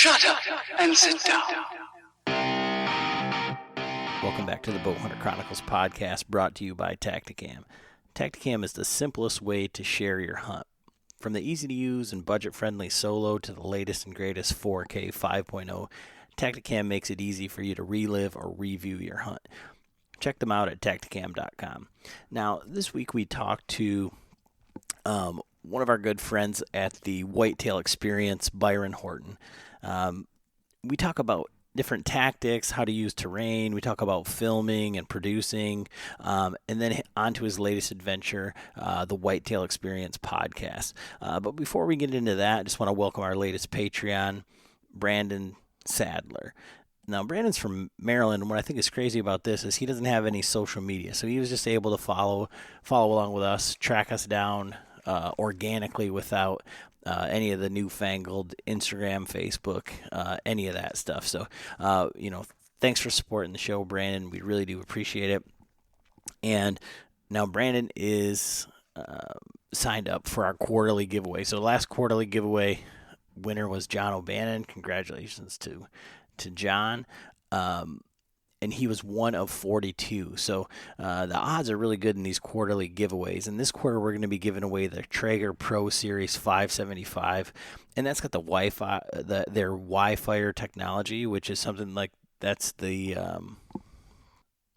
Shut up and sit down. Welcome back to the Bowhunter Chronicles podcast, brought to you by Tacticam. Tacticam is the simplest way to share your hunt. From the easy-to-use and budget-friendly Solo to the latest and greatest 4K 5.0, Tacticam makes it easy for you to relive or review your hunt. Check them out at tacticam.com. Now, this week we talked to one of our good friends at the Whitetail Experience, Byron Horton. We talk about different tactics, how to use terrain. We talk about filming and producing, and then on to his latest adventure, the Whitetail Experience podcast. But before we get into that, I just want to welcome our latest Patreon, Brandon Sadler. Now, Brandon's from Maryland, and what I think is crazy about this is he doesn't have any social media, so he was just able to follow along with us, track us down organically without any of the newfangled Instagram, Facebook, any of that stuff. So, thanks for supporting the show, Brandon. We really do appreciate it. And now Brandon is signed up for our quarterly giveaway. So last quarterly giveaway winner was John O'Bannon. Congratulations to John. And he was one of 42. So the odds are really good in these quarterly giveaways. And this quarter, we're going to be giving away the Traeger Pro Series 575. And that's got the Wi-Fi, their Wi-Fi technology, which is something like that's the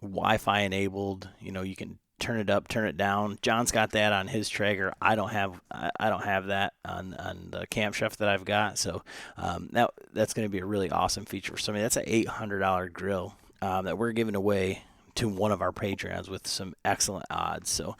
Wi-Fi enabled. You can turn it up, turn it down. John's got that on his Traeger. I don't have that on the Camp Chef that I've got. So that's going to be a really awesome feature for somebody. That's an $800 grill that we're giving away to one of our Patreons with some excellent odds. So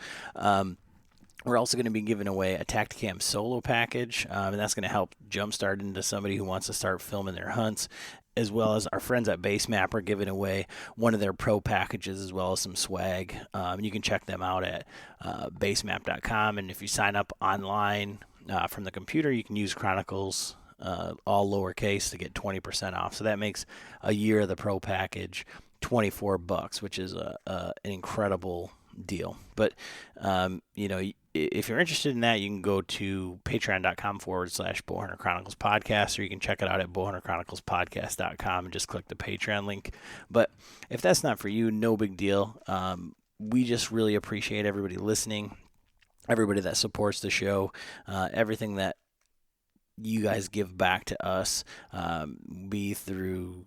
we're also going to be giving away a Tacticam Solo package, and that's going to help jumpstart into somebody who wants to start filming their hunts, as well as our friends at Base Map are giving away one of their pro packages as well as some swag. You can check them out at basemap.com, and if you sign up online from the computer, you can use Chronicles all lowercase to get 20% off. So that makes a year of the pro package $24, which is an incredible deal. But if you're interested in that, you can go to patreon.com/Bowhunter Chronicles podcast, or you can check it out at bowhunterchroniclespodcast.com and just click the Patreon link. But if that's not for you, no big deal. We just really appreciate everybody listening, everybody that supports the show, everything that you guys give back to us, be through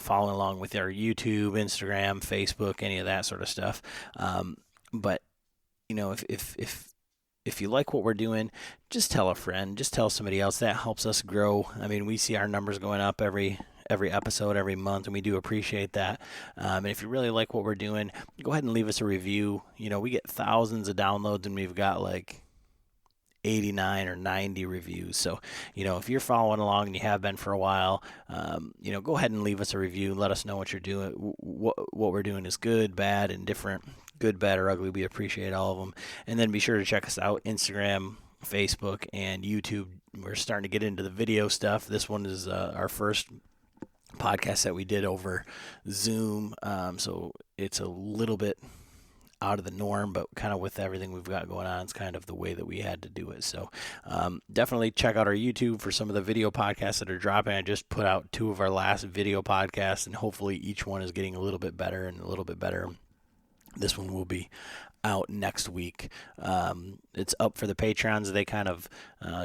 following along with our YouTube, Instagram, Facebook, any of that sort of stuff. But if you like what we're doing, just tell a friend, just tell somebody else. That helps us grow. I mean, we see our numbers going up every episode, every month, and we do appreciate that. And if you really like what we're doing, go ahead and leave us a review. We get thousands of downloads, and we've got like 89 or 90 reviews. So, if you're following along and you have been for a while, go ahead and leave us a review. Let us know what you're doing. What we're doing is good, bad, and different. Good, bad, or ugly. We appreciate all of them. And then be sure to check us out, Instagram, Facebook, and YouTube. We're starting to get into the video stuff. This one is our first podcast that we did over Zoom. So it's a little bit out of the norm, but kind of with everything we've got going on, it's kind of the way that we had to do it. So definitely check out our YouTube for some of the video podcasts that are dropping. I just put out 2 of our last video podcasts, and hopefully each one is getting a little bit better and a little bit better. This one will be out next week. It's up for the Patrons. They kind of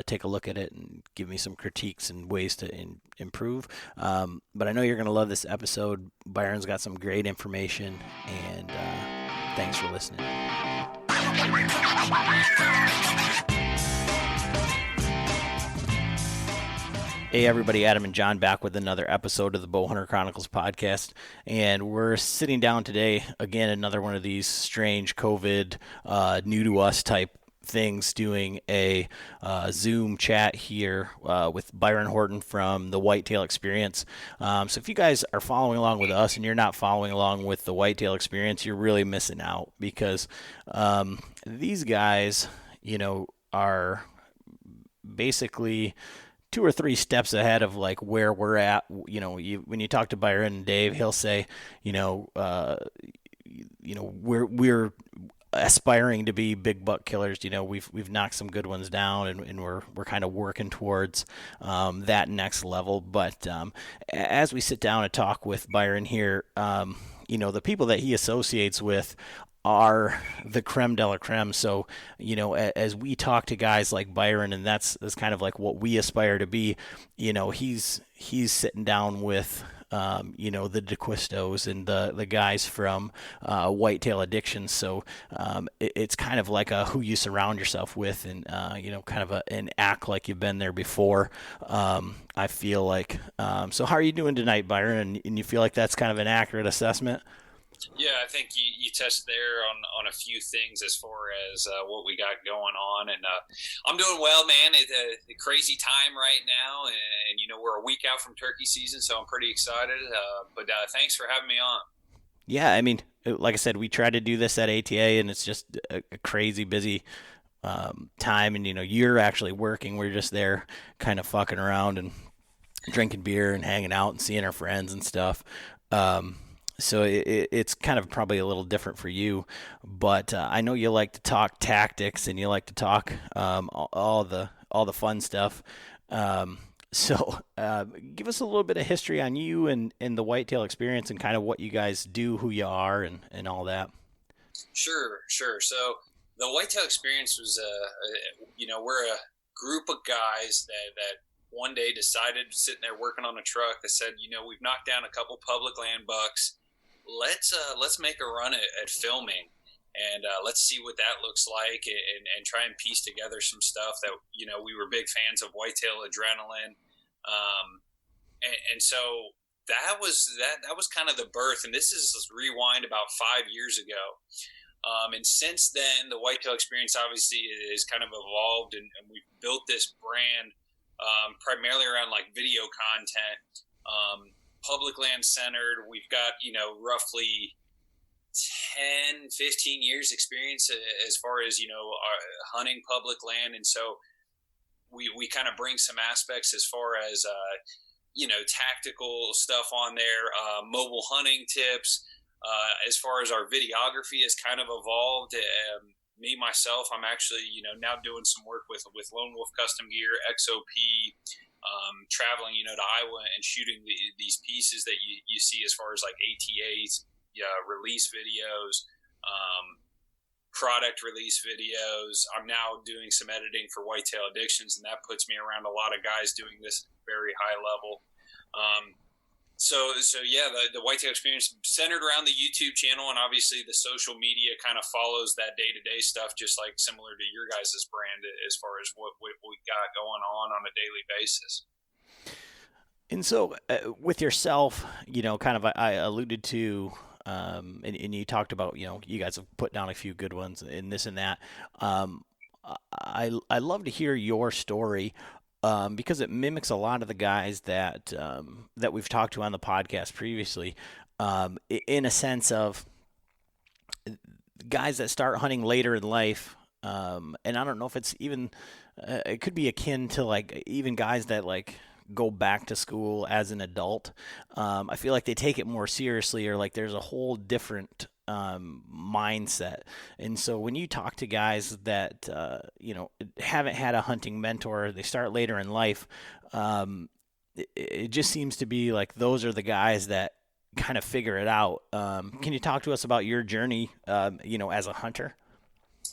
take a look at it and give me some critiques and ways to improve. But I know you're going to love this episode. Byron's got some great information, and thanks for listening. Hey everybody, Adam and John back with another episode of the Bowhunter Chronicles podcast, and we're sitting down today, again, another one of these strange COVID, new to us type things, doing a Zoom chat here with Byron Horton from the Whitetail Experience. So if you guys are following along with us and you're not following along with the Whitetail Experience, you're really missing out, because these guys, are basically 2 or 3 steps ahead of like where we're at. When you talk to Byron and Dave, he'll say, we're aspiring to be big buck killers. We've knocked some good ones down, and we're kind of working towards that next level. But as we sit down and talk with Byron here, the people that he associates with are the creme de la creme. So, as we talk to guys like Byron, and that's kind of like what we aspire to be, he's sitting down with the DeQuistos and the guys from Whitetail Addiction. So it's kind of like who you surround yourself with, and kind of an act like you've been there before. I feel like. So how are you doing tonight, Byron? And you feel like that's kind of an accurate assessment? Yeah, I think you touched there on a few things as far as what we got going on, and I'm doing well, man. It's a crazy time right now, and we're a week out from turkey season, so I'm pretty excited. But thanks for having me on. Yeah, I mean, like I said, we tried to do this at ATA, and it's just a crazy busy time, and you're actually working. We're just there, kind of fucking around and drinking beer and hanging out and seeing our friends and stuff. So it's kind of probably a little different for you, but I know you like to talk tactics and you like to talk all the fun stuff. So give us a little bit of history on you and the Whitetail experience and kind of what you guys do, who you are, and all that. Sure. So the Whitetail experience was, we're a group of guys that one day decided, sitting there working on a truck, that said, we've knocked down a couple public land bucks. Let's make a run at filming, and let's see what that looks like, and try and piece together some stuff that we were big fans of Whitetail Adrenaline, and so that was kind of the birth. And this is rewind about 5 years ago, and since then the Whitetail experience obviously is kind of evolved, and we've built this brand primarily around like video content. Public land centered. We've got, roughly 10, 15 years experience as far as, hunting public land. And so we kind of bring some aspects as far as, tactical stuff on there, mobile hunting tips. As far as our videography has kind of evolved. Me, myself, I'm actually, now doing some work with Lone Wolf Custom Gear, XOP, traveling, to Iowa and shooting these pieces that you see as far as like ATAs, release videos, product release videos. I'm now doing some editing for Whitetail Addictions, and that puts me around a lot of guys doing this very high level. So yeah, the Whitetail experience centered around the YouTube channel, and obviously the social media kind of follows that day-to-day stuff, just like similar to your guys' brand as far as what we got going on a daily basis. And so with yourself, kind of I alluded to, and you talked about, you guys have put down a few good ones and this and that. I love to hear your story. Because it mimics a lot of the guys that we've talked to on the podcast previously, in a sense of guys that start hunting later in life. And I don't know if it's even, it could be akin to like even guys that like go back to school as an adult. I feel like they take it more seriously, or like there's a whole different mindset. And so when you talk to guys that haven't had a hunting mentor, they start later in life, it just seems to be like those are the guys that kind of figure it out. Can you talk to us about your journey as a hunter?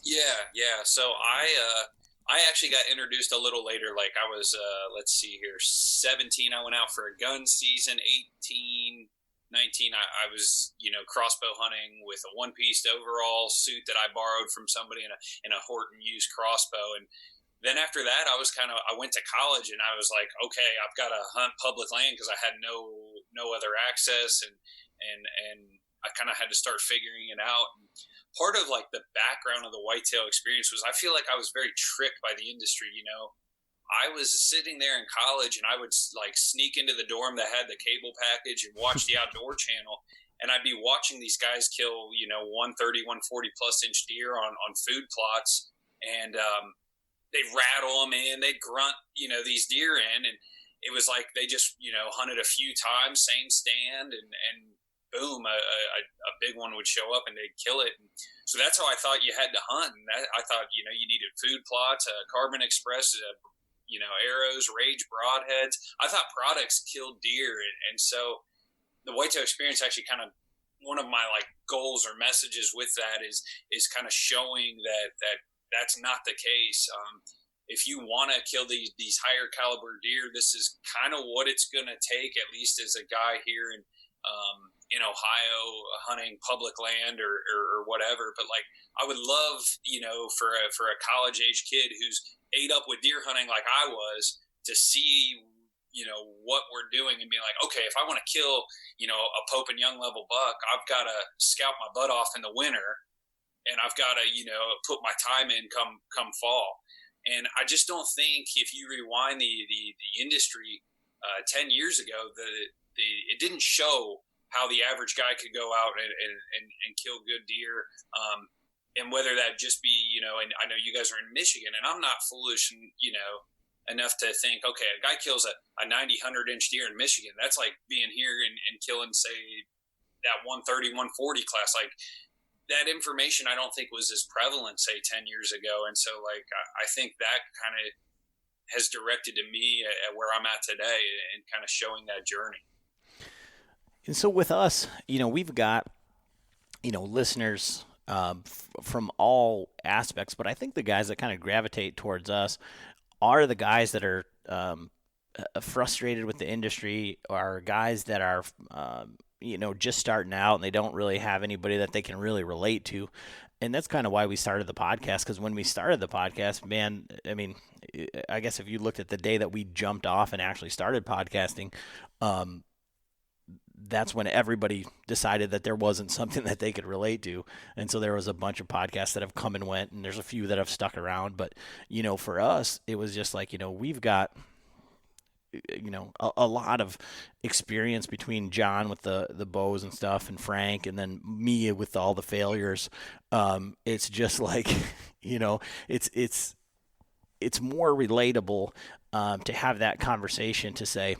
Yeah. So I actually got introduced a little later. Like I was 17. I went out for a gun season. 18, 19, I was, crossbow hunting with a one-piece overall suit that I borrowed from somebody in a Horton used crossbow. And then after that, I went to college, and I was like, okay, I've got to hunt public land because I had no other access, and I kind of had to start figuring it out. And part of like the background of the Whitetail experience was I feel like I was very tricked by the industry. I was sitting there in college, and I would like sneak into the dorm that had the cable package and watch the Outdoor Channel. And I'd be watching these guys kill, 130, 140 plus inch deer on food plots. And they'd rattle them in, they'd grunt, these deer in. And it was like they just, hunted a few times, same stand. boom, a big one would show up and they'd kill it. And so that's how I thought you had to hunt. And I thought, you needed food plots, Carbon Express, arrows, rage broadheads. I thought products killed deer. And so the Whitetail experience actually kind of, one of my like goals or messages with that is kind of showing that's not the case. If you want to kill these higher caliber deer, this is kind of what it's going to take, at least as a guy here in Ohio hunting public land or whatever. But like, I would love, for a college age kid who's ate up with deer hunting like I was, to see, what we're doing and being like, okay, if I want to kill, a Pope and Young level buck, I've got to scout my butt off in the winter, and I've got to, put my time in come fall. And I just don't think, if you rewind the industry 10 years ago, it didn't show how the average guy could go out and kill good deer. And whether that just be, and I know you guys are in Michigan, and I'm not foolish, enough to think, okay, a guy kills a 90, 100-inch deer in Michigan. That's like being here and killing, say, that 130, 140 class. Like, that information I don't think was as prevalent, say, 10 years ago. And so, like, I think that kind of has directed to me at where I'm at today and kind of showing that journey. And so with us, we've got, listeners from all aspects, but I think the guys that kind of gravitate towards us are the guys that are frustrated with the industry, or guys that are just starting out and they don't really have anybody that they can really relate to. And that's kind of why we started the podcast, because when we started the podcast, man, I mean, I guess if you looked at the day that we jumped off and actually started podcasting, that's when everybody decided that there wasn't something that they could relate to. And so there was a bunch of podcasts that have come and went, and there's a few that have stuck around. But, for us, it was just like, we've got a lot of experience between John with the bows and stuff, and Frank, and then me with all the failures. It's just like, it's more relatable to have that conversation, to say,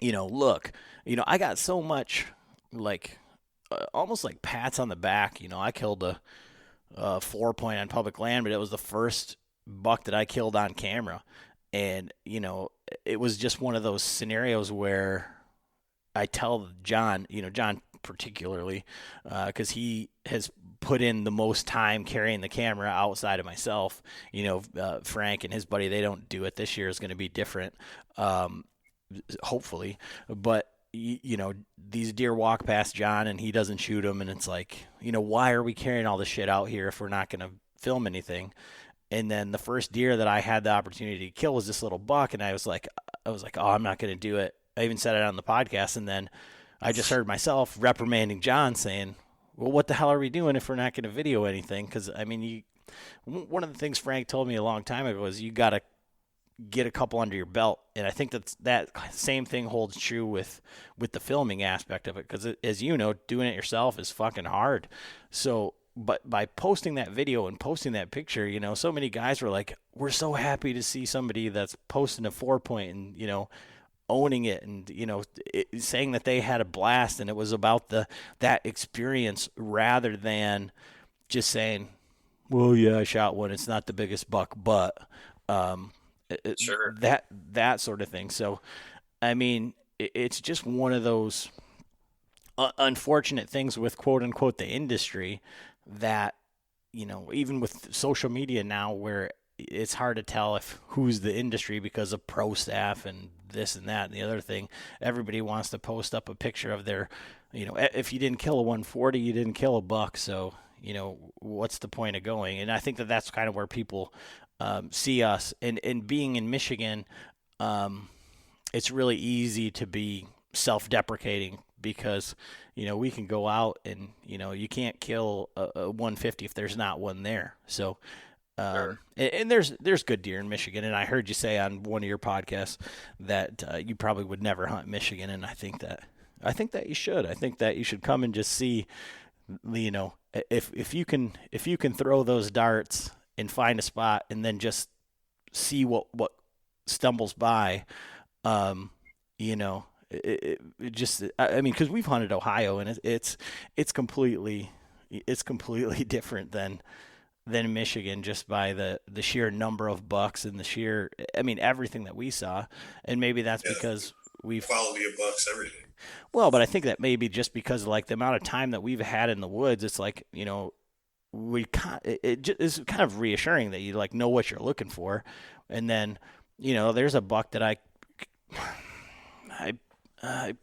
look, I got so much like almost like pats on the back. I killed a 4-point on public land, but it was the first buck that I killed on camera. And, it was just one of those scenarios where I tell John, John particularly, because he has put in the most time carrying the camera outside of myself. Frank and his buddy, they don't do it. This year is going to be different, hopefully. But, these deer walk past John and he doesn't shoot them. And it's like, why are we carrying all this shit out here if we're not going to film anything? And then the first deer that I had the opportunity to kill was this little buck, and I was like, oh, I'm not going to do it. I even said it on the podcast, and then I just heard myself reprimanding John, saying, well, what the hell are we doing if we're not going to video anything? Because, I mean, one of the things Frank told me a long time ago was you got to get a couple under your belt, and I think that same thing holds true with the filming aspect of it, because, as you know, doing it yourself is fucking hard. So, but by posting that video and posting that picture, so many guys were like, we're so happy to see somebody that's posting a 4-point and, owning it and, saying that they had a blast and it was about that experience, rather than just saying, well, yeah, I shot one. It's not the biggest buck, but sure, that sort of thing. So, I mean, it's just one of those unfortunate things with quote unquote the industry, that, even with social media now, where it's hard to tell who's the industry because of pro staff and this and that and the other thing. Everybody wants to post up a picture of their, if you didn't kill a 140, you didn't kill a buck. So, what's the point of going? And I think that that's kind of where people see us. And being in Michigan, it's really easy to be self-deprecating, because, we can go out and, you can't kill a 150 if there's not one there. So, sure. And there's good deer in Michigan. And I heard you say on one of your podcasts that you probably would never hunt Michigan. And I think that you should. I think that you should come and just see, if you can throw those darts and find a spot and then just see what stumbles by, it just, I mean, because we've hunted Ohio, and it's completely different than Michigan, just by the sheer number of bucks and the sheer, I mean, everything that we saw. And maybe that's because we've quality of bucks, everything. Well, but I think that maybe just because of, like, the amount of time that we've had in the woods, it's like, it just is kind of reassuring that you, like, know what you're looking for. And then, there's a buck that I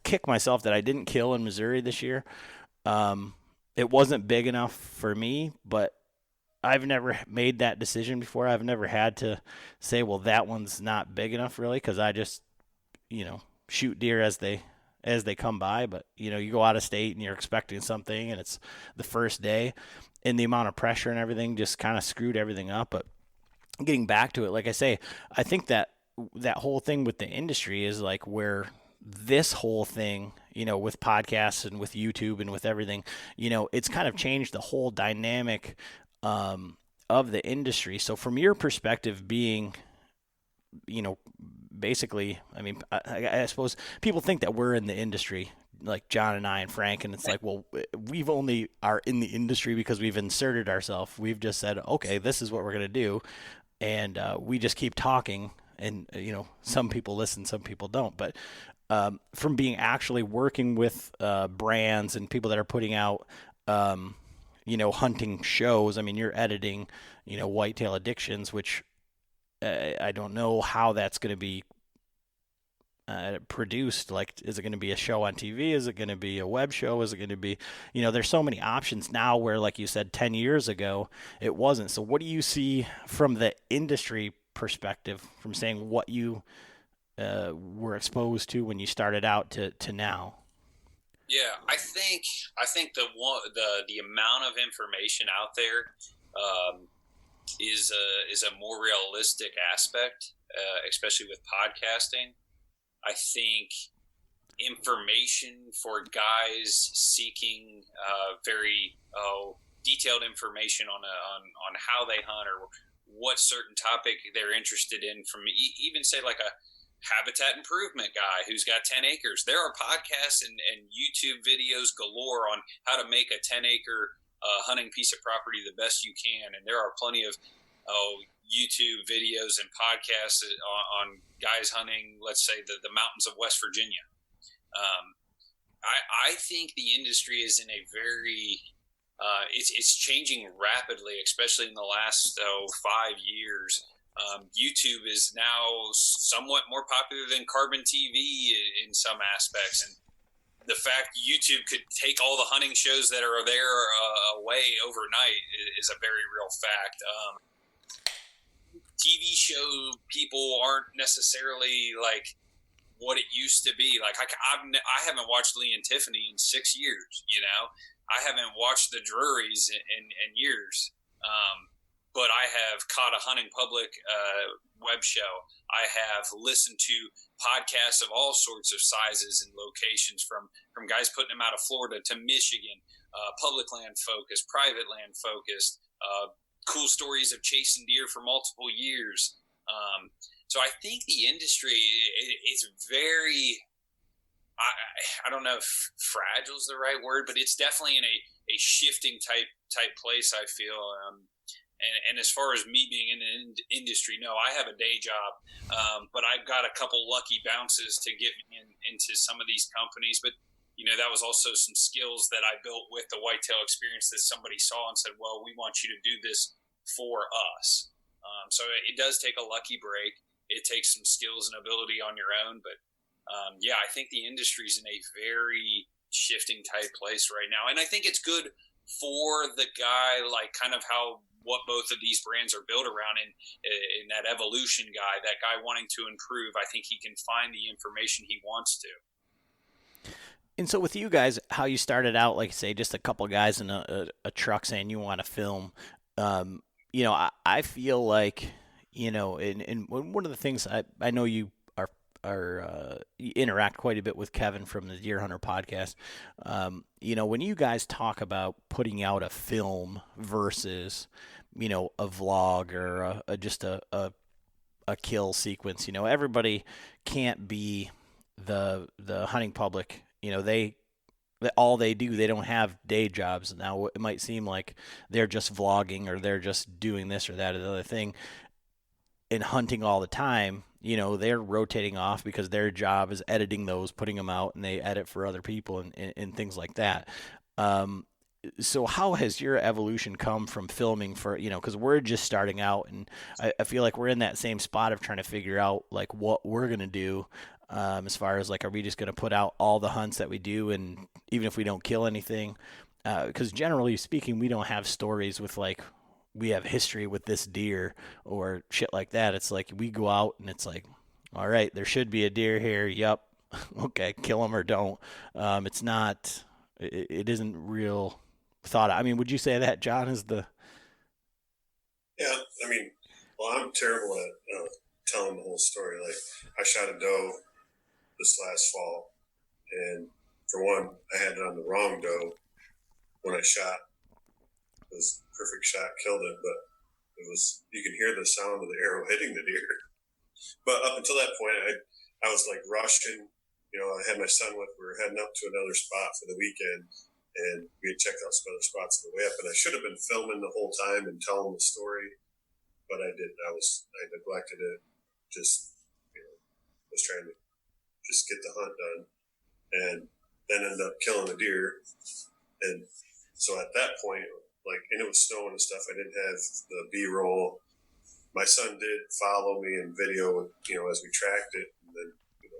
kick myself that I didn't kill in Missouri this year. It wasn't big enough for me, but I've never made that decision before. I've never had to say, well, that one's not big enough, really, because I just, shoot deer as they come by. But, you go out of state and you're expecting something, and it's the first day, and the amount of pressure and everything just kind of screwed everything up. But getting back to it, like I say, I think that whole thing with the industry is like where this whole thing, with podcasts and with YouTube and with everything, it's kind of changed the whole dynamic of the industry. So from your perspective, being, basically, I mean, I suppose people think that we're in the industry, like John and I and Frank, and it's like, well, we've only are in the industry because we've inserted ourselves. We've just said, okay, this is what we're going to do. And we just keep talking, and, some people listen, some people don't. But from being actually working with brands and people that are putting out, hunting shows, I mean, you're editing, Whitetail Addictions, which I don't know how that's going to be produced. Like, is it going to be a show on TV? Is it going to be a web show? Is it going to be, there's so many options now where, like you said, 10 years ago, it wasn't. So what do you see from the industry perspective, from saying what you were exposed to when you started out to now? Yeah, I think the amount of information out there is a more realistic aspect, especially with podcasting. I think information for guys seeking very detailed information on how they hunt or what certain topic they're interested in, from even say like a habitat improvement guy who's got 10 acres. There are podcasts and YouTube videos galore on how to make a 10-acre hunting piece of property the best you can. And there are plenty of YouTube videos and podcasts on guys hunting, let's say, the mountains of West Virginia. I think the industry is in a very it's changing rapidly, especially in the last 5 years. YouTube is now somewhat more popular than carbon TV in some aspects, and the fact YouTube could take all the hunting shows that are there away overnight is a very real fact. TV show people aren't necessarily like what it used to be. Like I haven't watched Lee and Tiffany in 6 years. I haven't watched the Drurys in years. But I have caught a hunting public web show. I have listened to podcasts of all sorts of sizes and locations, from guys putting them out of Florida to Michigan, public land focused, private land focused, cool stories of chasing deer for multiple years. So I think the industry is very, I don't know if fragile is the right word, but it's definitely in a shifting type place, I feel. And as far as me being in the industry, no, I have a day job, but I've got a couple lucky bounces to get me into some of these companies. But, that was also some skills that I built with the Whitetail experience that somebody saw and said, well, we want you to do this for us. So it does take a lucky break. It takes some skills and ability on your own. But, yeah, I think the industry's in a very shifting type place right now. And I think it's good for the guy, like kind of what both of these brands are built around, in that evolution guy, that guy wanting to improve. I think he can find the information he wants to. And so with you guys, how you started out, like say, just a couple guys in a truck saying you want to film, I feel like, and one of the things I know you you interact quite a bit with Kevin from the Deer Hunter podcast. When you guys talk about putting out a film versus, a vlog or just a kill sequence, everybody can't be, the hunting public, all they do, they don't have day jobs. Now it might seem like they're just vlogging or they're just doing this or that or the other thing in hunting all the time. They're rotating off because their job is editing those, putting them out, and they edit for other people and things like that. So how has your evolution come from filming for, because we're just starting out, and I feel like we're in that same spot of trying to figure out like what we're going to do, as far as like, are we just going to put out all the hunts that we do, and even if we don't kill anything, because generally speaking, we don't have stories with like, we have history with this deer or shit like that. It's like we go out and it's like, all right, there should be a deer here. Yep. Okay. Kill them or don't. It's not, it isn't real thought. I mean, would you say that, John, is the... Yeah. I mean, well, I'm terrible at telling the whole story. Like, I shot a doe this last fall, and for one, I had it on the wrong doe when I shot. It was a perfect shot, killed it, but you can hear the sound of the arrow hitting the deer. But up until that point, I was like rushing. I had my son with, we were heading up to another spot for the weekend, and we had checked out some other spots on the way up, and I should have been filming the whole time and telling the story, but I didn't. I neglected it. Just, was trying to just get the hunt done, and then ended up killing the deer. And so at that point, and it was snowing and stuff, I didn't have the B-roll. My son did follow me in video, as we tracked it and then,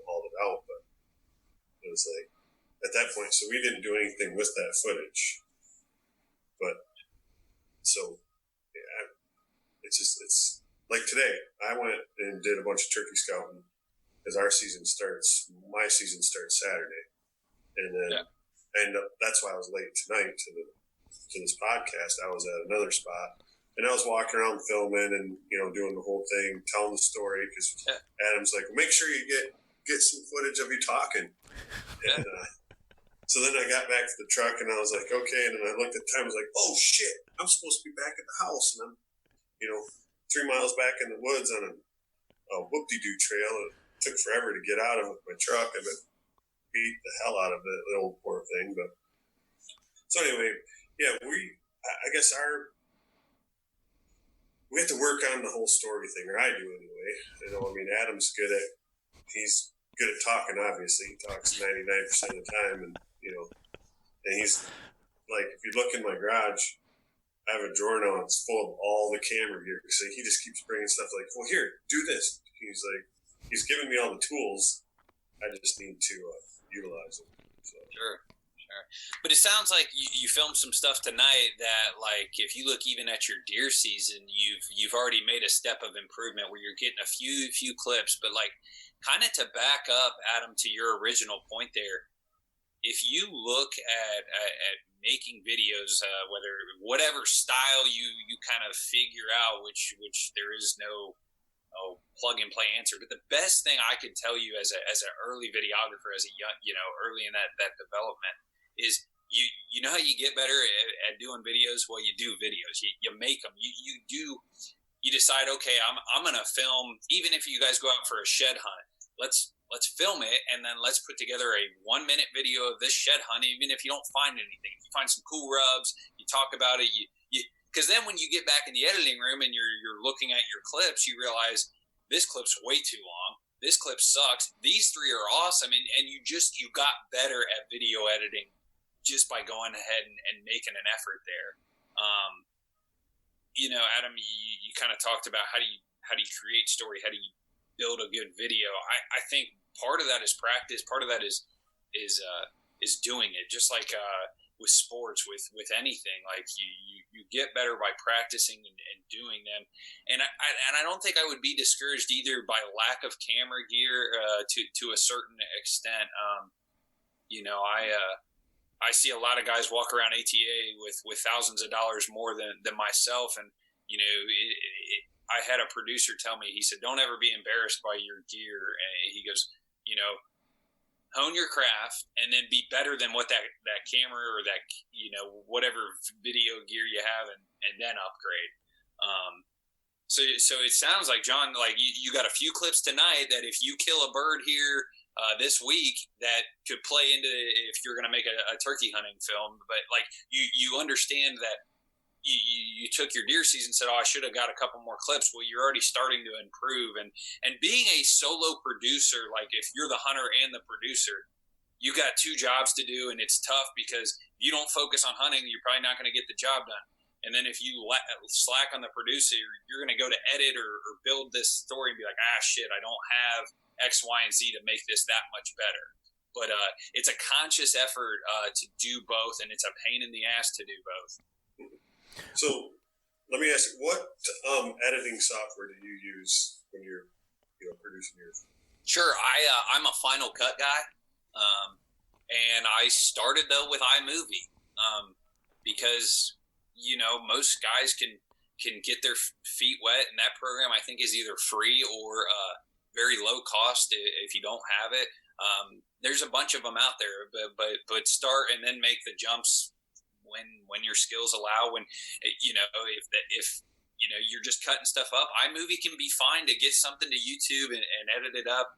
hauled it out. But it was like, at that point, so we didn't do anything with that footage. But, so, yeah, it's like today, I went and did a bunch of turkey scouting because my season starts Saturday. And then that's why I was late tonight to this podcast. I was at another spot, and I was walking around filming and doing the whole thing, telling the story, because Adam's like, well, make sure you get some footage of you talking. And so then I got back to the truck, and I was like, okay. And then I looked at the time, I was like, oh shit, I'm supposed to be back at the house, and I'm 3 miles back in the woods on a whoop-de-doo trail. It took forever to get out of with my truck. I beat the hell out of it, the old poor thing. But so anyway. Yeah, I guess we have to work on the whole story thing, or I do anyway. Adam's he's good at talking, obviously. He talks 99% of the time, and he's like, if you look in my garage, I have a drawer now, it's full of all the camera gear. So he just keeps bringing stuff like, well, here, do this. He's giving me all the tools. I just need to utilize them. So. Sure. But it sounds like you filmed some stuff tonight that, like, if you look even at your deer season, you've already made a step of improvement where you're getting a few clips. But like, kind of to back up, Adam, to your original point there, if you look at making videos, whatever style you kind of figure out, which there is no plug and play answer, but the best thing I could tell you as an early videographer, as a young, early in that development, is you know how you get better at doing videos? Well, you do videos. You make them. You decide, okay, I'm going to film, even if you guys go out for a shed hunt, let's film it, and then let's put together a 1-minute video of this shed hunt, even if you don't find anything. If you find some cool rubs, you talk about it, because then when you get back in the editing room and you're looking at your clips, you realize this clip's way too long. This clip sucks. These 3 are awesome. And you got better at video editing just by going ahead and making an effort there. Adam, you kind of talked about how do you create story? How do you build a good video? I think part of that is practice. Part of that is doing it. Just like with sports, with anything, like you get better by practicing and doing them. And I don't think I would be discouraged either by lack of camera gear to a certain extent. I see a lot of guys walk around ATA with thousands of dollars more than myself. And, I had a producer tell me, he said, don't ever be embarrassed by your gear. And he goes, hone your craft and then be better than what that camera or that, whatever video gear you have and then upgrade. So it sounds like, John, like you got a few clips tonight that if you kill a bird here this week that could play into if you're going to make a turkey hunting film. But like you understand that you took your deer season and said, oh, I should have got a couple more clips. Well, you're already starting to improve. And being a solo producer, like if you're the hunter and the producer, you got two jobs to do, and it's tough because if you don't focus on hunting, you're probably not going to get the job done. And then if you slack on the producer, you're going to go to edit or build this story and be like, shit, I don't have X, Y, and Z to make this that much better. But it's a conscious effort to do both, and it's a pain in the ass to do both. So let me ask you, what editing software do you use when you're producing yours? Sure. I'm a Final Cut guy. And I started though with iMovie, because, most guys can get their feet wet, and that program I think is either free or, very low cost if you don't have it. There's a bunch of them out there, but start and then make the jumps when your skills allow, when, if you're just cutting stuff up, iMovie can be fine to get something to YouTube and edit it up.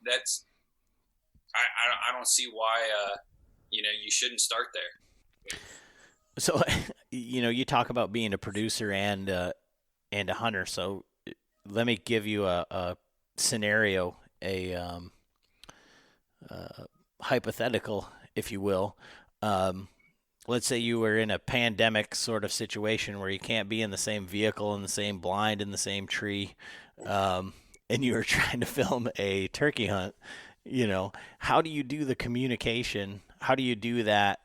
I don't see why, you shouldn't start there. So, you talk about being a producer and a hunter. So let me give you a scenario, a hypothetical, if you will. Let's say you were in a pandemic sort of situation where you can't be in the same vehicle, in the same blind, in the same tree, and you were trying to film a turkey hunt. How do you do the communication? How do you do that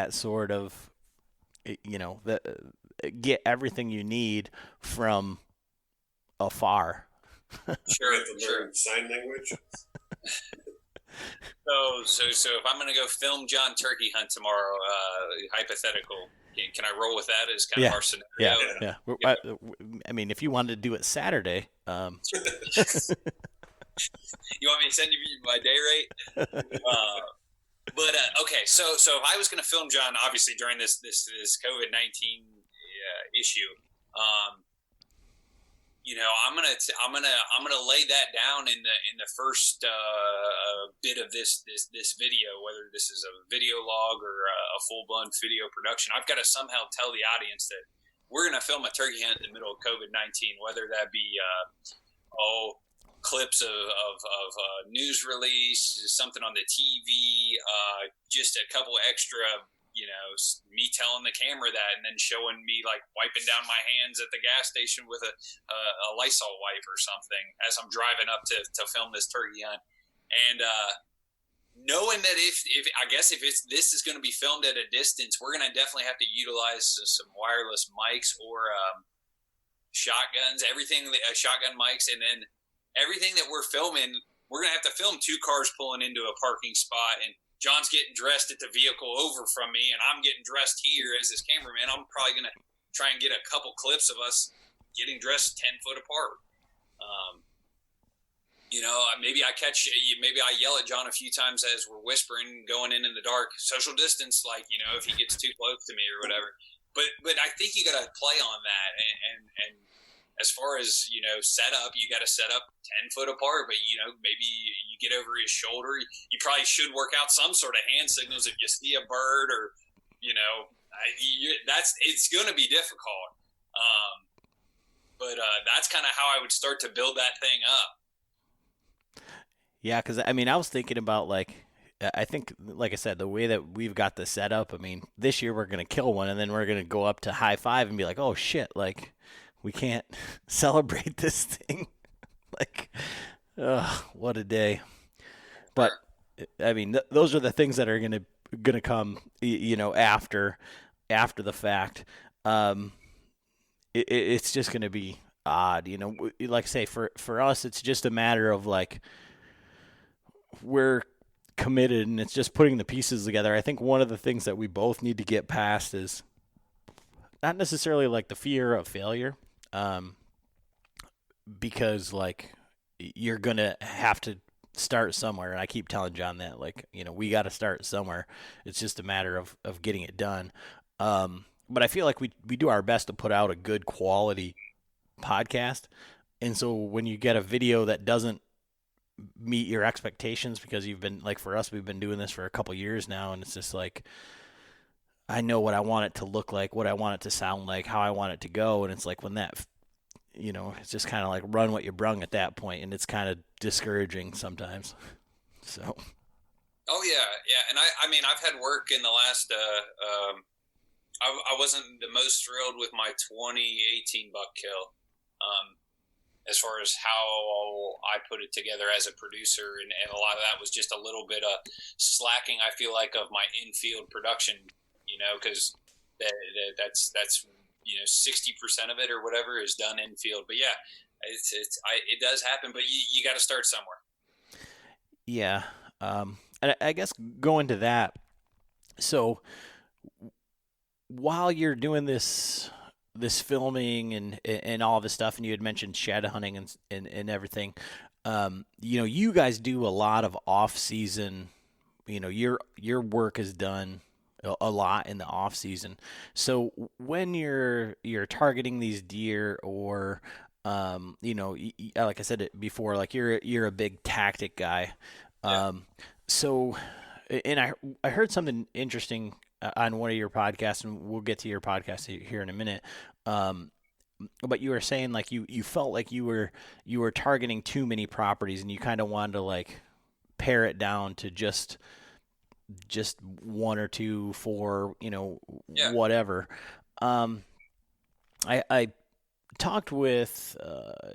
sort of, get everything you need from afar? Sure. Learn sign language. So if I'm going to go film John turkey hunt tomorrow, hypothetical, can I roll with that as kind of our scenario? Yeah. I mean, if you wanted to do it Saturday, you want me to send you my day rate? But okay, so if I was going to film John, obviously during this COVID-19 issue, I'm gonna lay that down in the first bit of this video, whether this is a video log or a full blown video production. I've got to somehow tell the audience that we're gonna film a turkey hunt in the middle of COVID-19, whether that be clips of news release, something on the TV, just a couple extra, me telling the camera that, and then showing me like wiping down my hands at the gas station with a Lysol wipe or something as I'm driving up to film this turkey hunt. And knowing that if this is going to be filmed at a distance, we're going to definitely have to utilize some wireless mics or shotguns, shotgun mics, and then everything that we're filming, we're going to have to film two cars pulling into a parking spot, and John's getting dressed at the vehicle over from me, and I'm getting dressed here as his cameraman. I'm probably going to try and get a couple clips of us getting dressed 10 foot apart. Maybe I yell at John a few times as we're whispering, going in the dark, social distance, if he gets too close to me or whatever. But I think you got to play on that, and as far as, setup, you got to set up 10 foot apart, but, maybe you get over his shoulder. You probably should work out some sort of hand signals if you see a bird or, it's going to be difficult. But that's kind of how I would start to build that thing up. Yeah, because, I was thinking about, I think, like I said, the way that we've got this set up, this year we're going to kill one, and then we're going to go up to high five and be like, oh, shit, we can't celebrate this thing. What a day. But those are the things that are gonna come, after the fact. It's just gonna be odd, like I say, for us, it's just a matter of we're committed, and it's just putting the pieces together. I think one of the things that we both need to get past is not necessarily the fear of failure. Because you're going to have to start somewhere. And I keep telling John that, we got to start somewhere. It's just a matter of getting it done. But I feel like we do our best to put out a good quality podcast. And so when you get a video that doesn't meet your expectations? Because you've been, like, for us, we've been doing this for a couple years now, and it's just like, I know what I want it to look like, what I want it to sound like, how I want it to go. And it's like when that, it's just kind of like run what you brung at that point, and it's kind of discouraging sometimes. So. Oh yeah. Yeah. And I mean, I've had work in the last, I wasn't the most thrilled with my 2018 buck kill. As far as how I put it together as a producer, and a lot of that was just a little bit of slacking, I feel like, of my infield production, because that's 60% of it or whatever is done infield. But yeah, it does happen, but you got to start somewhere. Yeah. And I guess going to that, so while you're doing this filming and all this stuff, and you had mentioned shed hunting and everything, you guys do a lot of off season. Your work is done a lot in the off season. So when you're targeting these deer, or like I said it before, like you're a big tactic guy. Yeah. So, and I heard something interesting on one of your podcasts, and we'll get to your podcast here in a minute. But you were saying, like, you felt like you were targeting too many properties, and you kind of wanted to, like, pare it down to just 1 or 2, 4, Yeah. whatever. I talked with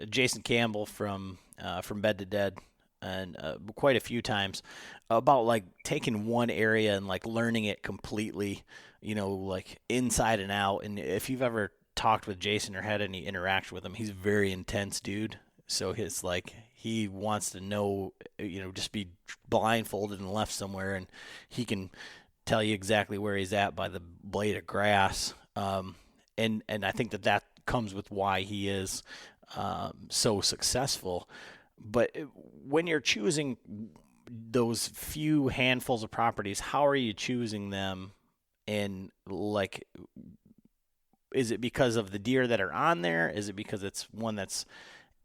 Jason Campbell from Bed to Dead, and quite a few times, about, like, taking one area and, like, learning it completely, like inside and out. And if you've ever talked with Jason or had any interaction with him, he's a very intense dude. So his, like, he wants to know, just be blindfolded and left somewhere, and he can tell you exactly where he's at by the blade of grass. And I think that comes with why he is so successful. But when you're choosing those few handfuls of properties, how are you choosing them? And, like, is it because of the deer that are on there? Is it because it's one that's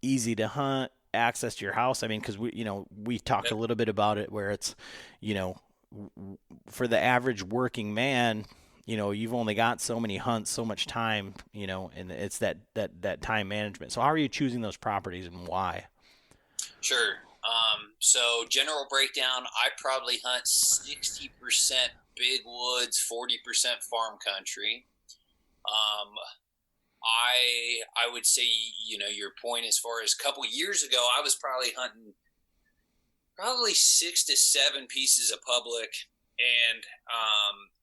easy to hunt, access to your house? I mean, because we talked a little bit about it, where it's, for the average working man, you've only got so many hunts, so much time, and it's that time management. So how are you choosing those properties, and why? Sure. So general breakdown, I probably hunt 60% big woods, 40% farm country. I would say, your point as far as a couple years ago, I was probably hunting 6 to 7 pieces of public. And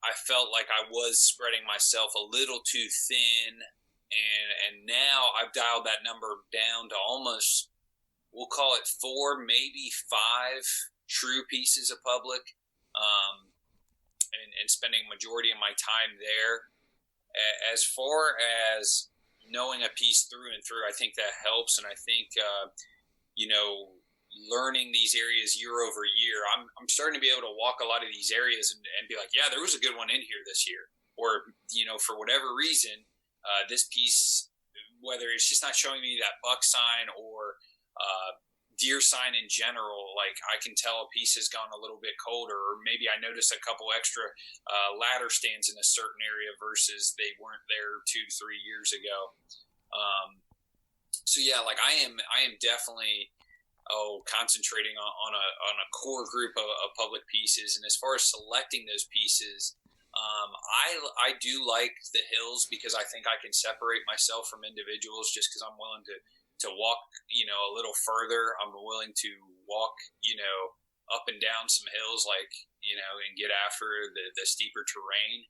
I felt like I was spreading myself a little too thin. And now I've dialed that number down to almost, we'll call it 4, maybe 5 true pieces of public, and spending majority of my time there. As far as knowing a piece through and through, I think that helps. And I think, learning these areas year over year, I'm starting to be able to walk a lot of these areas and be like, yeah, there was a good one in here this year. Or, for whatever reason, this piece, whether it's just not showing me that buck sign or deer sign in general, like, I can tell a piece has gone a little bit colder, or maybe I notice a couple extra ladder stands in a certain area versus they weren't there 2 to 3 years ago. So yeah, like, I am definitely concentrating on a core group of public pieces. And as far as selecting those pieces, I do like the hills, because I think I can separate myself from individuals, just because I'm willing to walk, a little further. I'm willing to walk, up and down some hills, like, and get after the steeper terrain.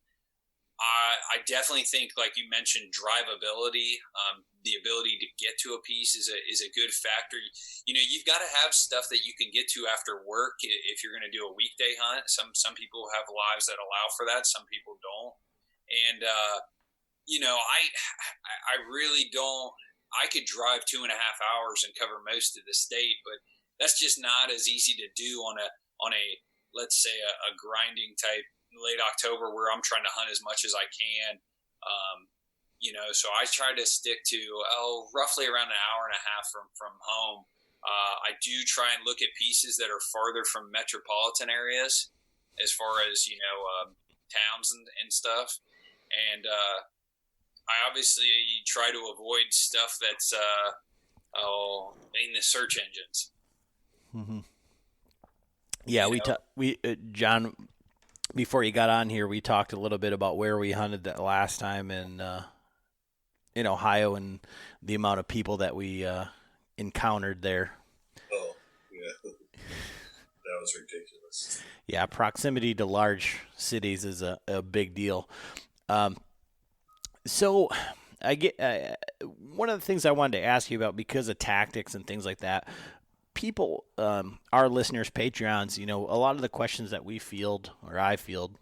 I definitely think, like you mentioned, drivability, the ability to get to a piece is a good factor. You've got to have stuff that you can get to after work if you're going to do a weekday hunt. Some people have lives that allow for that. Some people don't. And, I really don't. I could drive 2.5 hours and cover most of the state, but that's just not as easy to do on a let's say a grinding type late October, where I'm trying to hunt as much as I can. So I try to stick to roughly around an hour and a half from home. I do try and look at pieces that are farther from metropolitan areas, as far as towns and stuff. And I obviously try to avoid stuff that's in the search engines. Mm-hmm. Yeah, John, before you got on here, we talked a little bit about where we hunted that last time in Ohio and the amount of people that we encountered there. Oh, yeah. That was ridiculous. Yeah, proximity to large cities is a big deal. So I get one of the things I wanted to ask you about, because of tactics and things like that. People, our listeners, Patreons, a lot of the questions that we field, or I field,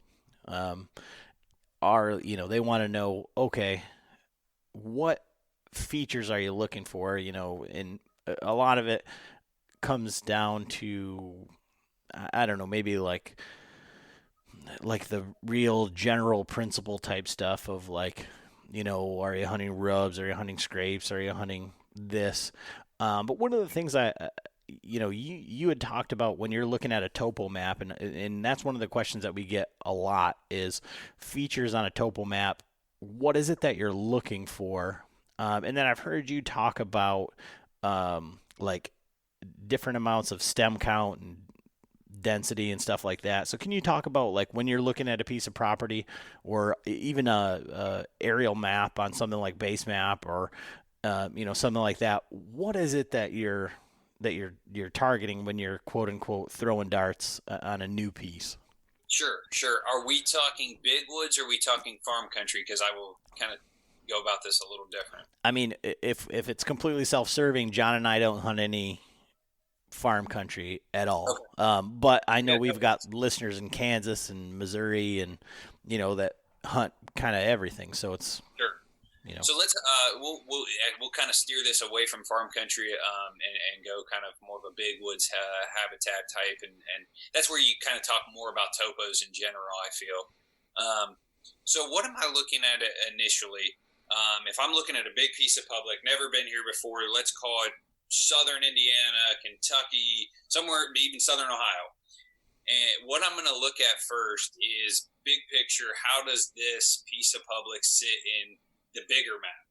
are, they want to know, okay, what features are you looking for? And a lot of it comes down to, I don't know, maybe like the real general principle type stuff of like, are you hunting rubs? Are you hunting scrapes? Are you hunting this? But one of the things you had talked about when you're looking at a topo map, and that's one of the questions that we get a lot is features on a topo map. What is it that you're looking for? And then I've heard you talk about like different amounts of stem count and density and stuff like that. So can you talk about, like, when you're looking at a piece of property, or even a aerial map on something like Base Map, or something like that, what is it that you're targeting when you're quote unquote throwing darts on a new piece? Sure. Are we talking big woods, or are we talking farm country? Because I will kind of go about this a little different. I mean, if it's completely self-serving, John and I don't hunt any farm country at all. Okay. But I know we've got listeners in Kansas and Missouri, and that hunt kind of everything. So it's sure. So let's we'll kind of steer this away from farm country and go kind of more of a big woods habitat type, and that's where you kind of talk more about topos in general, I feel. So what am I looking at initially? If I'm looking at a big piece of public, never been here before, let's call it southern Indiana, Kentucky, somewhere, even southern Ohio. And what I'm going to look at first is big picture. How does this piece of public sit in the bigger map?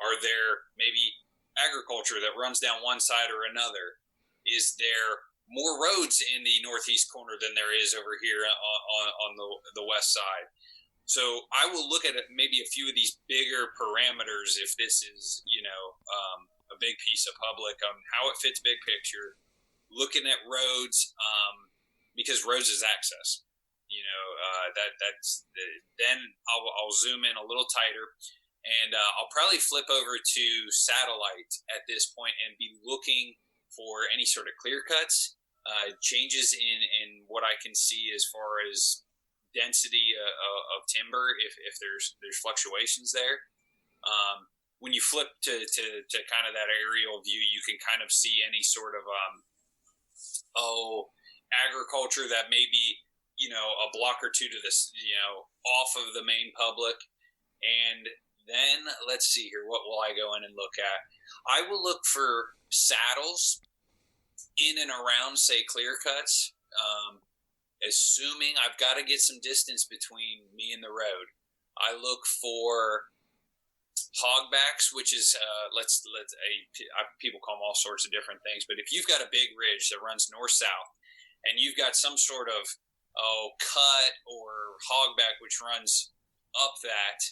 Are there maybe agriculture that runs down one side or another? Is there more roads in the northeast corner than there is over here on the west side? So I will look at maybe a few of these bigger parameters if this is, a big piece of public, on how it fits big picture, looking at roads, because roads is access. Then I'll zoom in a little tighter, and I'll probably flip over to satellite at this point and be looking for any sort of clear cuts, changes in what I can see as far as density of timber, if there's fluctuations there. When you flip to kind of that aerial view, you can kind of see any sort of agriculture that may be a block or two to this off of the main public. And then let's see here, what will I go in and look at? I will look for saddles in and around, say, clear cuts, assuming I've got to get some distance between me and the road. I look for hogbacks, which is people call them all sorts of different things, but if you've got a big ridge that runs north south and you've got some sort of cut or hogback which runs up that,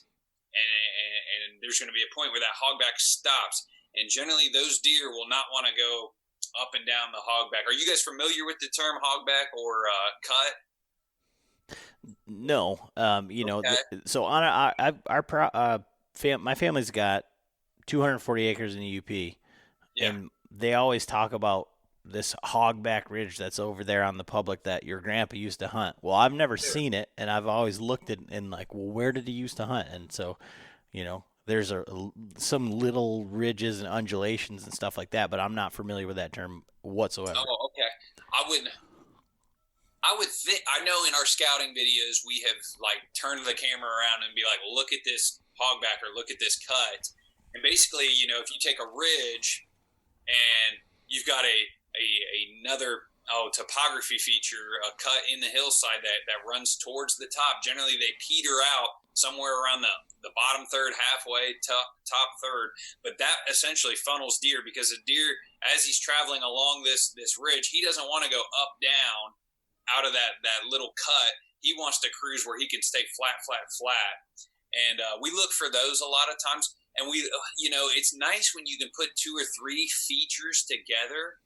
and there's going to be a point where that hogback stops, and generally those deer will not want to go up and down the hogback. Are you guys familiar with the term hogback or cut? No. Okay. So on my family's got 240 acres in the UP, yeah. And they always talk about this hogback ridge that's over there on the public that your grandpa used to hunt. Well, I've never seen it, and I've always looked at and like, well, where did he used to hunt? And so, there's some little ridges and undulations and stuff like that, but I'm not familiar with that term whatsoever. Oh, okay. I would think, I know in our scouting videos we have like turned the camera around and be like, well, look at this hogback or look at this cut. And basically, if you take a ridge and you've got another topography feature, a cut in the hillside that runs towards the top. Generally, they peter out somewhere around the bottom third, halfway, top third. But that essentially funnels deer, because a deer, as he's traveling along this ridge, he doesn't want to go up, down out of that little cut. He wants to cruise where he can stay flat. And we look for those a lot of times. And we, it's nice when you can put 2 or 3 features together,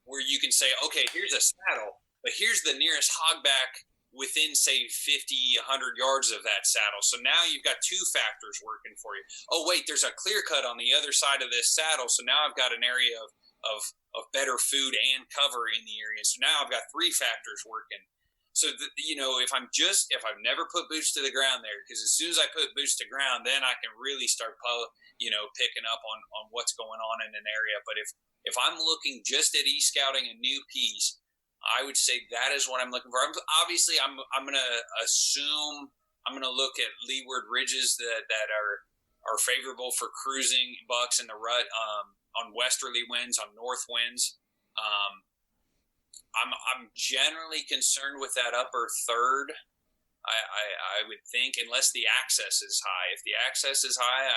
where you can say, okay, here's a saddle, but here's the nearest hogback within, say, 50, 100 yards of that saddle. So now you've got 2 factors working for you. Oh, wait, there's a clear cut on the other side of this saddle. So now I've got an area of better food and cover in the area. So now I've got 3 factors working. So, if I've never put boots to the ground there, because as soon as I put boots to ground, then I can really start, picking up on what's going on in an area. But if I'm looking just at e-scouting a new piece, I would say that is what I'm looking for. Obviously, I'm going to assume I'm going to look at leeward ridges that are favorable for cruising bucks in the rut, on westerly winds, on north winds. I'm generally concerned with that upper third. I would think, unless the access is high. If the access is high,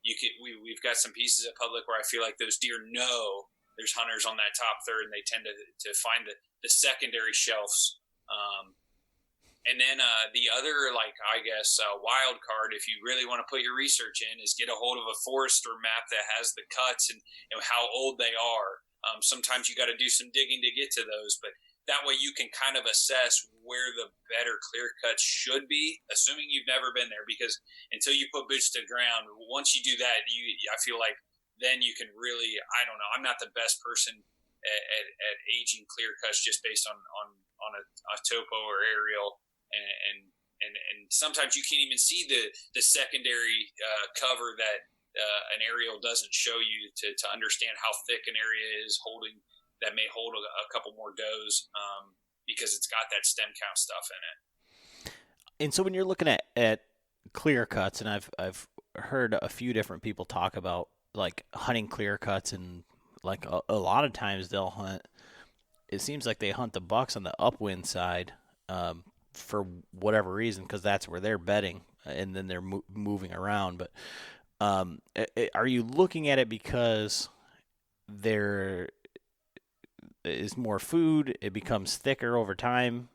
we've got some pieces of public where I feel like those deer know there's hunters on that top third, and they tend to find the secondary shelves. And then the other, wild card, if you really want to put your research in, is get a hold of a forester map that has the cuts and how old they are. Sometimes you got to do some digging to get to those, but that way you can kind of assess where the better clear cuts should be, assuming you've never been there. Because until you put boots to the ground, once you do that, I feel like then you can really, I don't know, I'm not the best person at aging clear cuts just based on a topo or aerial, and sometimes you can't even see the secondary cover that an aerial doesn't show you to understand how thick an area is that may hold a couple more does, because it's got that stem count stuff in it. And so when you're looking at clear cuts, and I've heard a few different people talk about like hunting clear cuts, and like a lot of times they'll hunt, it seems like they hunt the bucks on the upwind side for whatever reason, because that's where they're bedding, and then they're moving around. But are you looking at it because there is more food, it becomes thicker over time?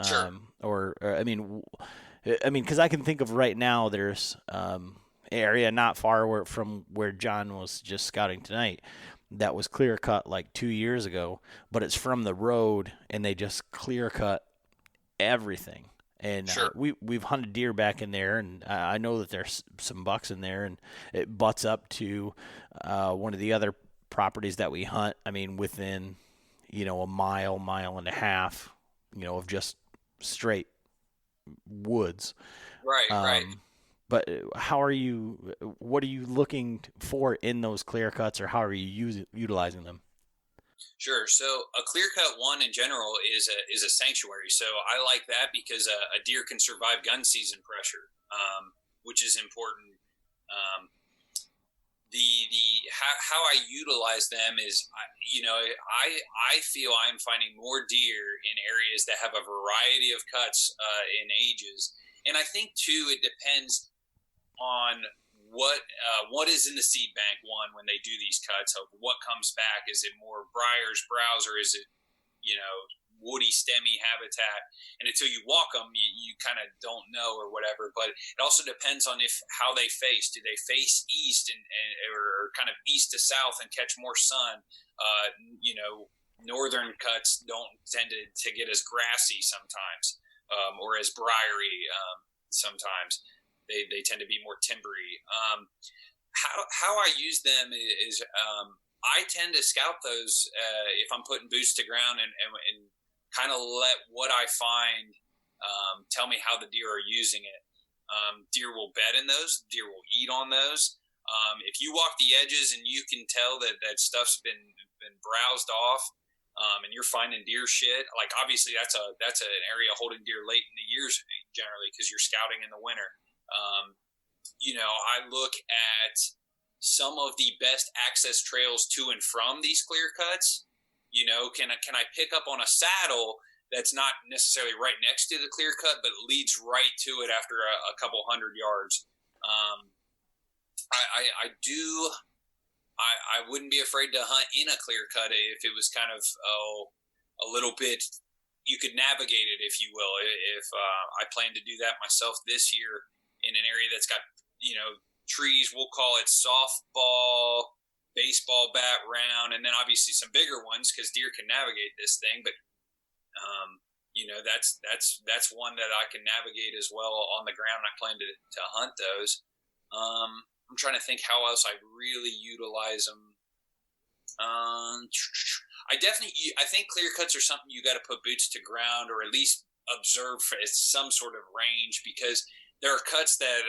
Sure. Or I mean, because I can think of right now, there's area not far from where John was just scouting tonight that was clear cut like 2 years ago, but it's from the road, and they just clear cut everything. And sure. We've hunted deer back in there, and I know that there's some bucks in there, and it butts up to one of the other properties that we hunt. I mean, within a mile and a half, of just straight woods. Right. But what are you looking for in those clear cuts, or how are you utilizing them? Sure. So a clear cut one in general is a sanctuary. So I like that because a deer can survive gun season pressure, which is important. How I utilize them is, I feel I'm finding more deer in areas that have a variety of cuts in ages, and I think too it depends on what is in the seed bank when they do these cuts. Of what comes back. Is it more briars, browse, or is it woody, stemmy habitat? And until you walk them, you kind of don't know or whatever. But it also depends on how they face. Do they face east or kind of east to south and catch more sun? Northern cuts don't tend to get as grassy sometimes, or as briary sometimes. They tend to be more timbery. How I use them is I tend to scout those if I'm putting boots to ground and kind of let what I find tell me how the deer are using it. Deer will bed in those. Deer will eat on those. If you walk the edges and you can tell that stuff's been browsed off, and you're finding deer shit, like obviously that's an area holding deer late in the years generally because you're scouting in the winter. I look at some of the best access trails to and from these clear cuts? You know, can I pick up on a saddle that's not necessarily right next to the clear cut, but leads right to it after a couple hundred yards? I wouldn't be afraid to hunt in a clear cut if it was kind of a little bit, you could navigate it, if you will. If I plan to do that myself this year in an area that's got, you know, trees, we'll call it softball, baseball bat round, and then obviously some bigger ones because deer can navigate this thing. But you know, that's one that I can navigate as well on the ground. I plan to hunt those. I'm trying to think how else I really utilize them. I think clear cuts are something you got to put boots to ground or at least observe for some sort of range, because there are cuts that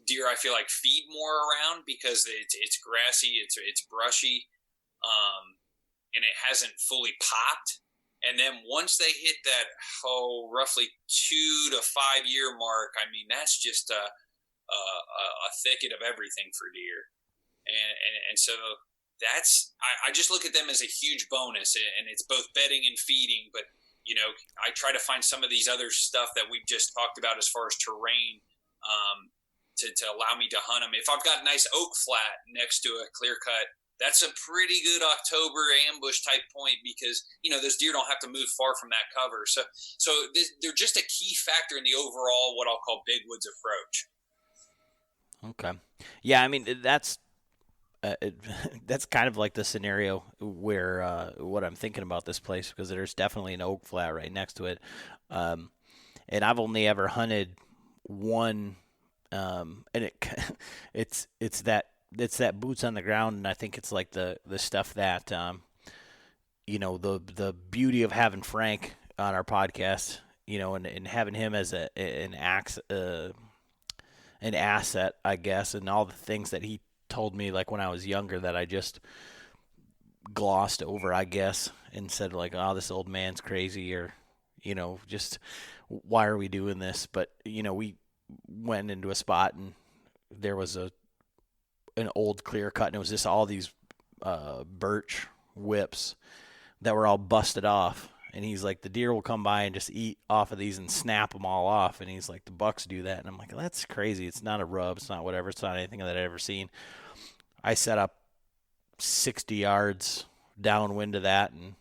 deer I feel like feed more around because it's grassy, it's brushy, and it hasn't fully popped. And then once they hit that roughly 2 to 5 year mark, I mean, that's just a thicket of everything for deer, and so that's I just look at them as a huge bonus, and it's both bedding and feeding. But you know, I try to find some of these other stuff that we've just talked about as far as terrain to allow me to hunt them. If I've got a nice oak flat next to a clear cut, that's a pretty good October ambush type point, because you know those deer don't have to move far from that cover. So they're just a key factor in the overall what I'll call big woods approach. Okay. Yeah, I mean, that's kind of like the scenario where what I'm thinking about this place, because there's definitely an oak flat right next to it. And I've only ever hunted one, and it's that boots on the ground, and I think it's like the stuff that you know, the beauty of having Frank on our podcast, you know, and having him as an asset, I guess, and all the things that he told me, like when I was younger, that I just glossed over, I guess, and said like, oh, this old man's crazy, or, you know, just why are we doing this? But, you know, we went into a spot and there was an old clear cut, and it was just all these birch whips that were all busted off. And he's like, the deer will come by and just eat off of these and snap them all off. And he's like, the bucks do that. And I'm like, that's crazy. It's not a rub. It's not whatever. It's not anything that I've ever seen. I set up 60 yards downwind of that and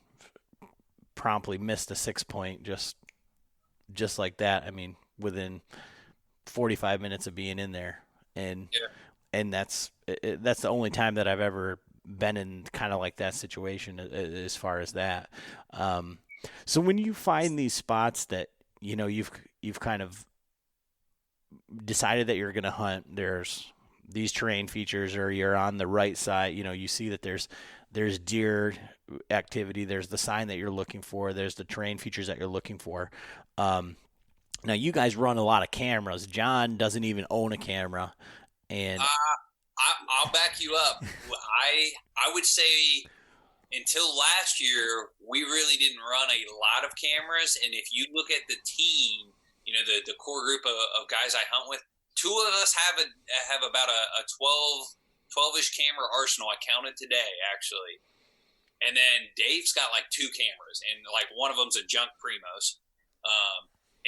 promptly missed a 6-point just like that. I mean, within 45 minutes of being in there. And that's the only time that I've ever been in kind of like that situation as far as that. So when you find these spots that, you know, you've kind of decided that you're going to hunt, there's these terrain features, or you're on the right side, you know, you see that there's deer activity, there's the sign that you're looking for, there's the terrain features that you're looking for. Now you guys run a lot of cameras. John doesn't even own a camera, and I'll back you up. I would say until last year, we really didn't run a lot of cameras. And if you look at the team, you know, the core group of guys I hunt with, 2 of us have about a 12-ish camera arsenal. I counted today, actually. And then Dave's got like 2 cameras, and like one of them's a junk Primos.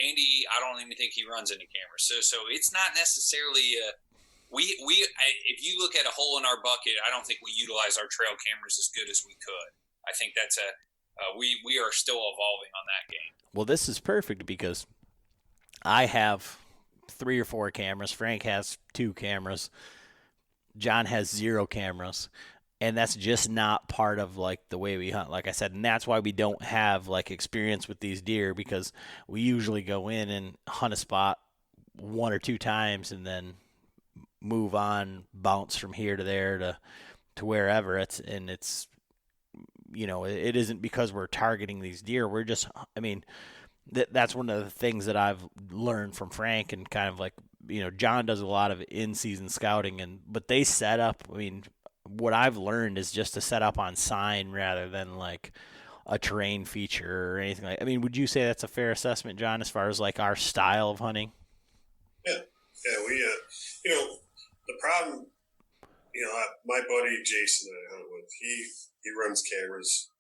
Andy, I don't even think he runs any cameras. So it's not necessarily if you look at a hole in our bucket, I don't think we utilize our trail cameras as good as we could. I think that's we are still evolving on that game. Well, this is perfect because I have 3 or 4 cameras. Frank has 2 cameras. John has 0 cameras. And that's just not part of like the way we hunt, like I said. And that's why we don't have like experience with these deer, because we usually go in and hunt a spot 1 or 2 times and then move on, bounce from here to there to wherever. It's you know, it isn't because we're targeting these deer. We're just, I mean, that's one of the things that I've learned from Frank, and kind of like, you know, John does a lot of in-season scouting, but they set up, I mean, what I've learned is just to set up on sign rather than like a terrain feature or anything like. I mean, would you say that's a fair assessment, John, as far as like our style of hunting? Yeah, we you know, the problem My buddy Jason that I hunt with, he runs cameras.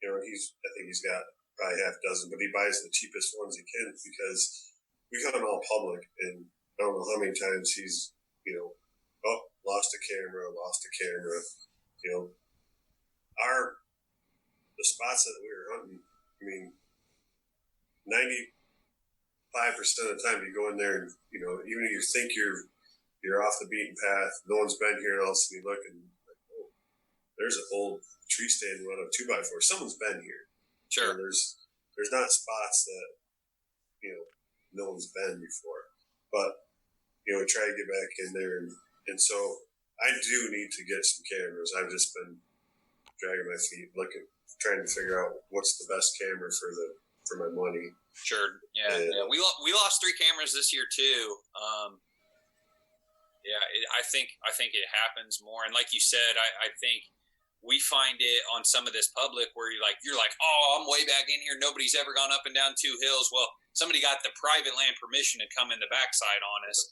I think he's got probably half a dozen, but he buys the cheapest ones he can because we hunt all public, and I don't know how many times he's, lost a camera. The spots that we were hunting, 95% of the time you go in there and, even if you think you're off the beaten path, no one's been here, and all of a sudden you look and like, oh, there's an old tree stand on a 2x4. Someone's been here. Sure. And there's not spots that, no one's been before. But, we try to get back in there. And so I do need to get some cameras. I've just been dragging my feet, trying to figure out what's the best camera for my money. Sure. Yeah. We lost 3 cameras this year too. I think it happens more. And like you said, I think we find it on some of this public where you're like, oh, I'm way back in here. Nobody's ever gone up and down 2 hills. Well, somebody got the private land permission to come in the backside on us.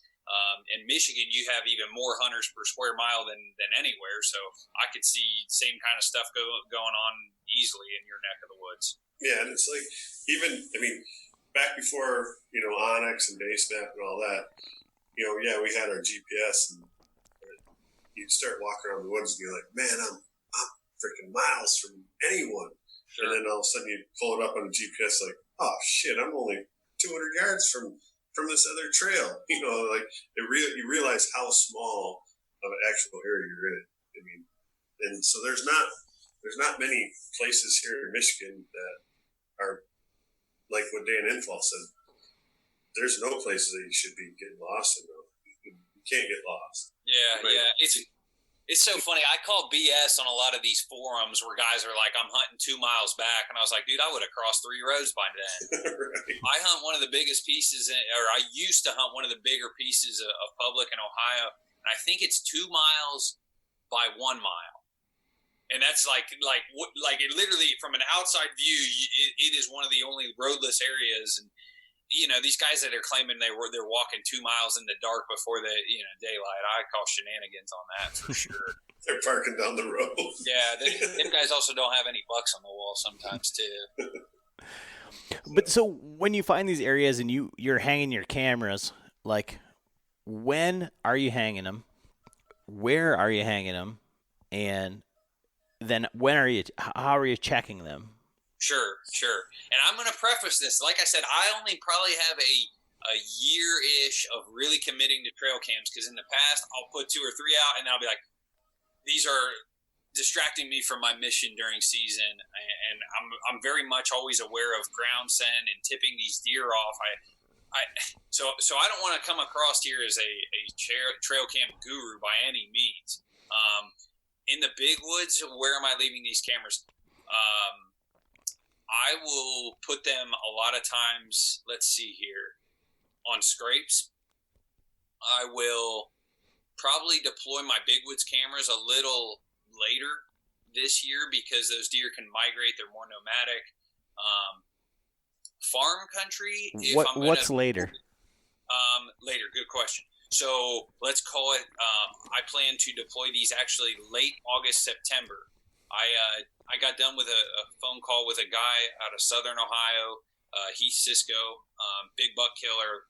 In Michigan, you have even more hunters per square mile than anywhere. So I could see same kind of stuff going on easily in your neck of the woods. Yeah. And it's like, back before, Onyx and Basemap and all that, we had our GPS, and you'd start walking around the woods and you're like, man, I'm freaking miles from anyone. Sure. And then all of a sudden you pull it up on the GPS like, oh shit, I'm only 200 yards from this other trail. You realize how small of an actual area you're in. And so there's not many places here in Michigan that are like what Dan Infall said. There's no places that you should be getting lost in. You can't get lost. Yeah, yeah. It's so funny. I call BS on a lot of these forums where guys are like, I'm hunting 2 miles back. And I was like, dude, I would have crossed 3 roads by then. Right. I hunt one of the biggest pieces, I used to hunt one of the bigger pieces of public in Ohio. And I think it's 2 miles by 1 mile. And that's like it literally, from an outside view, it is one of the only roadless areas. And, these guys that are claiming they're walking 2 miles in the dark before the daylight, I call shenanigans on that for sure. They're parking down the road. Yeah, them guys also don't have any bucks on the wall sometimes too. But so when you find these areas and you're hanging your cameras, like, when are you hanging them? Where are you hanging them? And then how are you checking them? Sure. And I'm going to preface this. Like I said, I only probably have a year-ish of really committing to trail cams, because in the past I'll put 2 or 3 out and then I'll be like, these are distracting me from my mission during season. And I'm very much always aware of ground scent and tipping these deer off. So I don't want to come across here as a trail cam guru by any means. In the big woods, where am I leaving these cameras? I will put them a lot of times, let's see here, on scrapes. I will probably deploy my big woods cameras a little later this year because those deer can migrate. They're more nomadic. Farm country. What's later? Later, good question. So let's call it, I plan to deploy these actually late August, September. I got done with a phone call with a guy out of Southern Ohio. He's Cisco, big buck killer,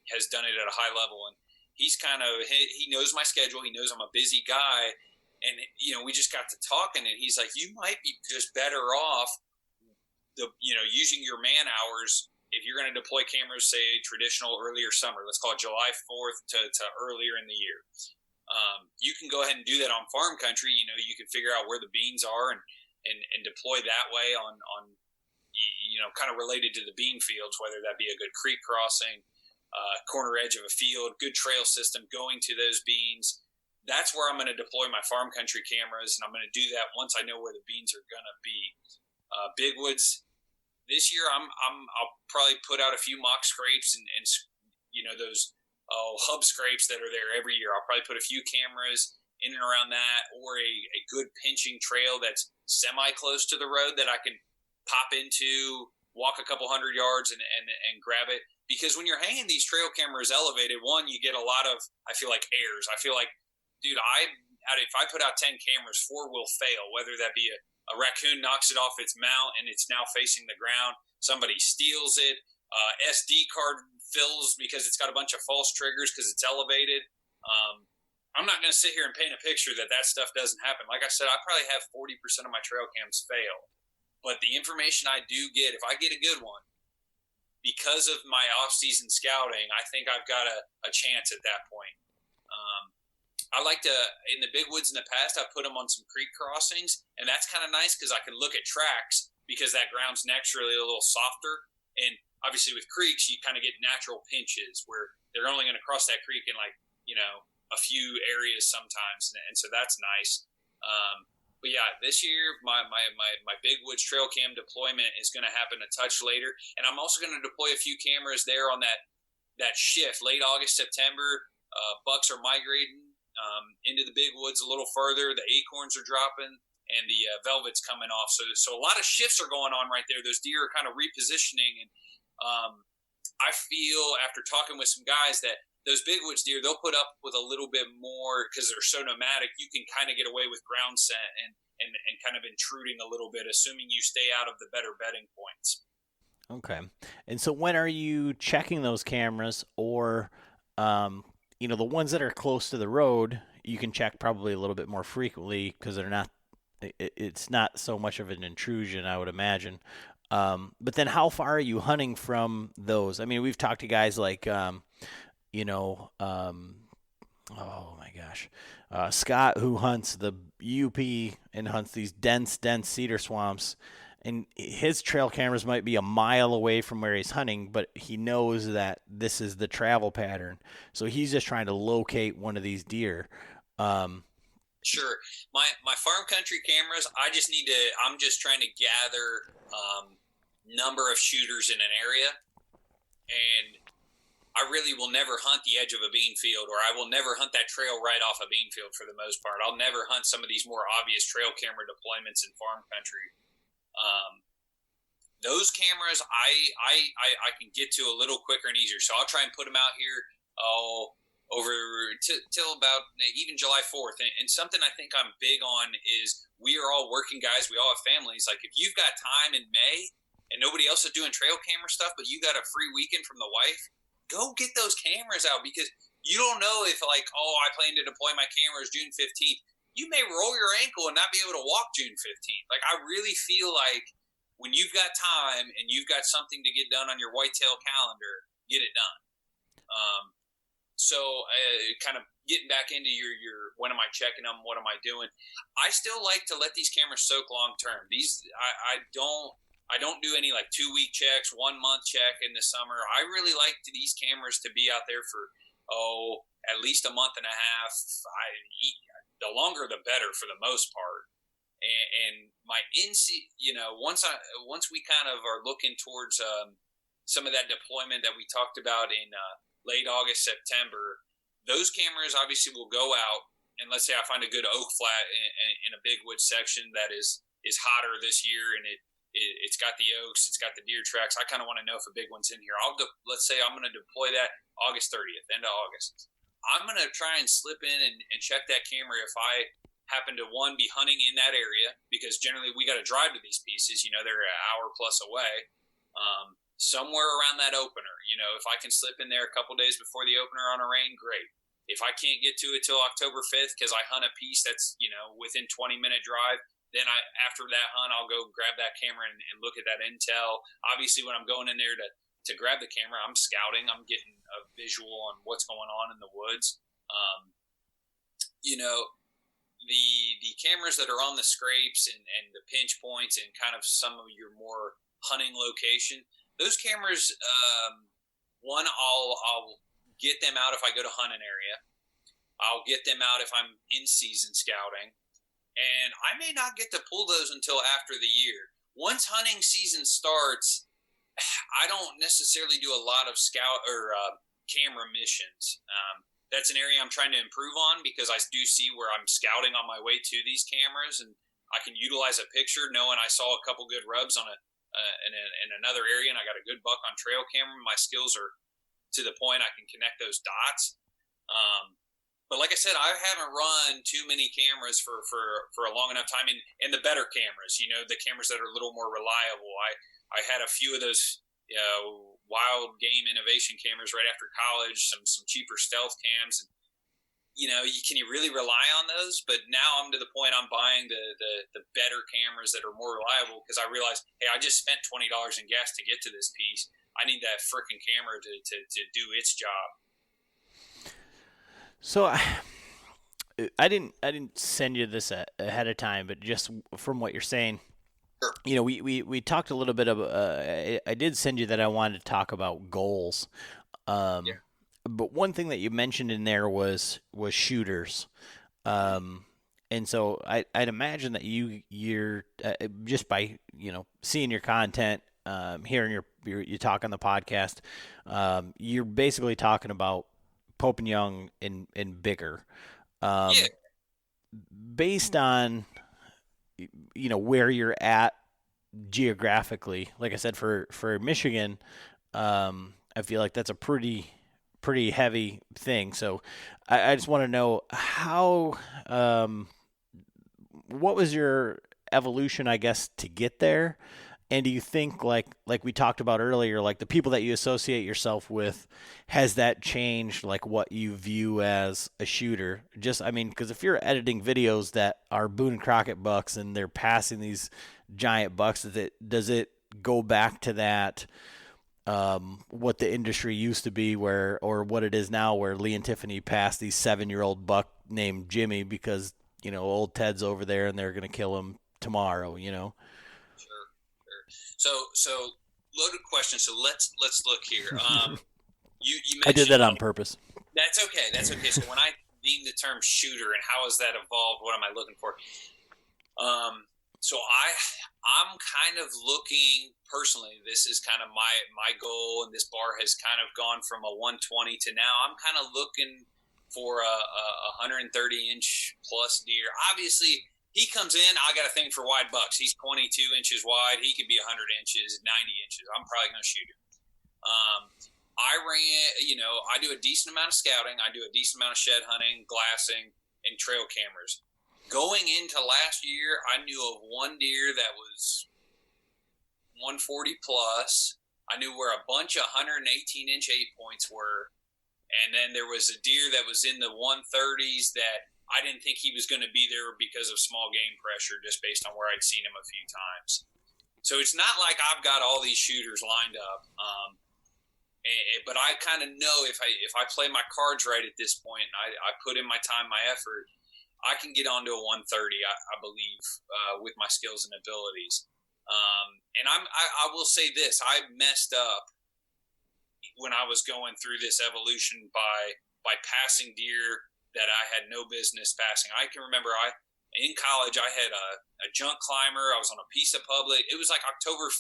has done it at a high level. And he's he knows my schedule. He knows I'm a busy guy. And, we just got to talking, and he's like, you might be just better off, using your man hours if you're going to deploy cameras, say traditional earlier summer. Let's call it July 4th to earlier in the year. You can go ahead and do that on farm country. You can figure out where the beans are and deploy that way on kind of related to the bean fields, whether that be a good creek crossing, corner edge of a field, good trail system going to those beans. That's where I'm going to deploy my farm country cameras, and I'm going to do that once I know where the beans are going to be. Big woods this year, I'll probably put out a few mock scrapes and those hub scrapes that are there every year. I'll probably put a few cameras in and around that, or a good pinching trail that's semi close to the road that I can pop into, walk a couple 100 yards and grab it. Because when you're hanging these trail cameras elevated, one, you get a lot of, I feel like, airs. I feel like dude, if I put out 10 cameras, 4 will fail, whether that be a raccoon knocks it off its mount and it's now facing the ground, somebody steals it, SD card fills because it's got a bunch of false triggers because it's elevated. I'm not going to sit here and paint a picture that stuff doesn't happen. Like I said, I probably have 40% of my trail cams fail. But the information I do get, if I get a good one, because of my off-season scouting, I think I've got a chance at that point. I like to, in the big woods in the past, I put them on some creek crossings, and that's kind of nice because I can look at tracks because that ground's naturally a little softer. And obviously with creeks, you kind of get natural pinches where they're only going to cross that creek in a few areas sometimes, and so that's nice. But yeah, this year my big woods trail cam deployment is going to happen a touch later, and I'm also going to deploy a few cameras there on that shift late August, September. Bucks are migrating into the big woods a little further. The acorns are dropping, and the velvet's coming off. So a lot of shifts are going on right there. Those deer are kind of repositioning, and I feel after talking with some guys that those big woods deer, they'll put up with a little bit more because they're so nomadic. You can kind of get away with ground scent and kind of intruding a little bit, assuming you stay out of the better bedding points. Okay. And so when are you checking those cameras, or, the ones that are close to the road, you can check probably a little bit more frequently because it's not so much of an intrusion, I would imagine. But then how far are you hunting from those? I mean, we've talked to guys like, oh my gosh, Scott, who hunts the UP and hunts these dense cedar swamps, and his trail cameras might be a mile away from where he's hunting, but he knows that this is the travel pattern. So he's just trying to locate one of these deer. Sure. My farm country cameras, I'm just trying to gather number of shooters in an area, and I really will never hunt the edge of a bean field, or I will never hunt that trail right off a bean field for the most part. I'll never hunt some of these more obvious trail camera deployments in farm country. Those cameras I can get to a little quicker and easier, so I'll try and put them out here over till about even July 4th. And something I think I'm big on is we are all working guys. We all have families. Like if you've got time in May and nobody else is doing trail camera stuff, but you got a free weekend from the wife, go get those cameras out, because you don't know if I plan to deploy my cameras June 15th. You may roll your ankle and not be able to walk June 15th. Like I really feel like when you've got time and you've got something to get done on your Whitetail calendar, get it done. So kind of getting back into your when am I checking them, what am I doing? I still like to let these cameras soak long term. I don't do any like 2-week checks, 1 month check in the summer. I really like these cameras to be out there for at least a month and a half. The longer the better for the most part. And my once we kind of are looking towards some of that deployment that we talked about in late August, September, those cameras obviously will go out. And let's say I find a good oak flat in a big wood section that is hotter this year, and it's got the oaks, it's got the deer tracks. I kind of want to know if a big one's in here. Let's say I'm going to deploy that August 30th, end of August. I'm going to try and slip in and check that camera if I happen to, one, be hunting in that area, because generally we got to drive to these pieces. They're an hour plus away. Somewhere around that opener, if I can slip in there a couple days before the opener on a rain, great. If I can't get to it till October 5th because I hunt a piece that's, within 20-minute drive, then after that hunt, I'll go grab that camera and look at that intel. Obviously, when I'm going in there to grab the camera, I'm scouting. I'm getting a visual on what's going on in the woods. The cameras that are on the scrapes and the pinch points and kind of some of your more hunting location, those cameras, I'll get them out if I go to hunt an area. I'll get them out if I'm in season scouting. And I may not get to pull those until after the year. Once hunting season starts, I don't necessarily do a lot of scout or camera missions. That's an area I'm trying to improve on, because I do see where I'm scouting on my way to these cameras, and I can utilize a picture knowing I saw a couple good rubs on in another area, and I got a good buck on trail camera. My skills are to the point I can connect those dots. But like I said, I haven't run too many cameras for a long enough time, and the better cameras, the cameras that are a little more reliable. I had a few of those wild game innovation cameras right after college, some cheaper stealth cams, and can you really rely on those? But now I'm to the point I'm buying the better cameras that are more reliable, because I realize, hey, I just spent $20 in gas to get to this piece. I need that freaking camera to do its job. So I didn't send you this ahead of time, but just from what you're saying, sure. We talked a little bit about. I did send you that I wanted to talk about goals. Yeah. But one thing that you mentioned in there was shooters, and so I'd imagine that you're just by seeing your content, hearing you talk on the podcast, you're basically talking about Pope and Young and bigger. Yeah. Based on where you're at geographically, like I said, for Michigan, I feel like that's a pretty heavy thing. So I just want to know how what was your evolution, I guess, to get there? And do you think, like we talked about earlier, like the people that you associate yourself with, has that changed, like what you view as a shooter? Just, I mean, because if you're editing videos that are Boone and Crockett bucks and they're passing these giant bucks, does it go back to that, what the industry used to be, or what it is now, where Lee and Tiffany passed these 7-year-old buck named Jimmy because old Ted's over there and they're gonna kill him tomorrow, So loaded question. So let's look here. You mentioned, I did that on purpose. That's okay. So when I deem the term shooter and how has that evolved, what am I looking for? So I'm kind of looking personally. This is kind of my goal, and this bar has kind of gone from a 120 to now. I'm kind of looking for a 130 inch plus deer. Obviously, he comes in, I got a thing for wide bucks. He's 22 inches wide. He could be 100 inches, 90 inches. I'm probably going to shoot him. I do a decent amount of scouting. I do a decent amount of shed hunting, glassing, and trail cameras. Going into last year, I knew of one deer that was 140 plus. I knew where a bunch of 118 inch 8-points were. And then there was a deer that was in the 130s that I didn't think he was going to be there because of small game pressure, just based on where I'd seen him a few times. So it's not like I've got all these shooters lined up. But I kind of know if I play my cards right at this point, and I put in my time, my effort, I can get onto a 130, I believe, with my skills and abilities. And I will say this, I messed up when I was going through this evolution by passing deer that I had no business passing. I can remember in college, I had a junk climber. I was on a piece of public. It was like October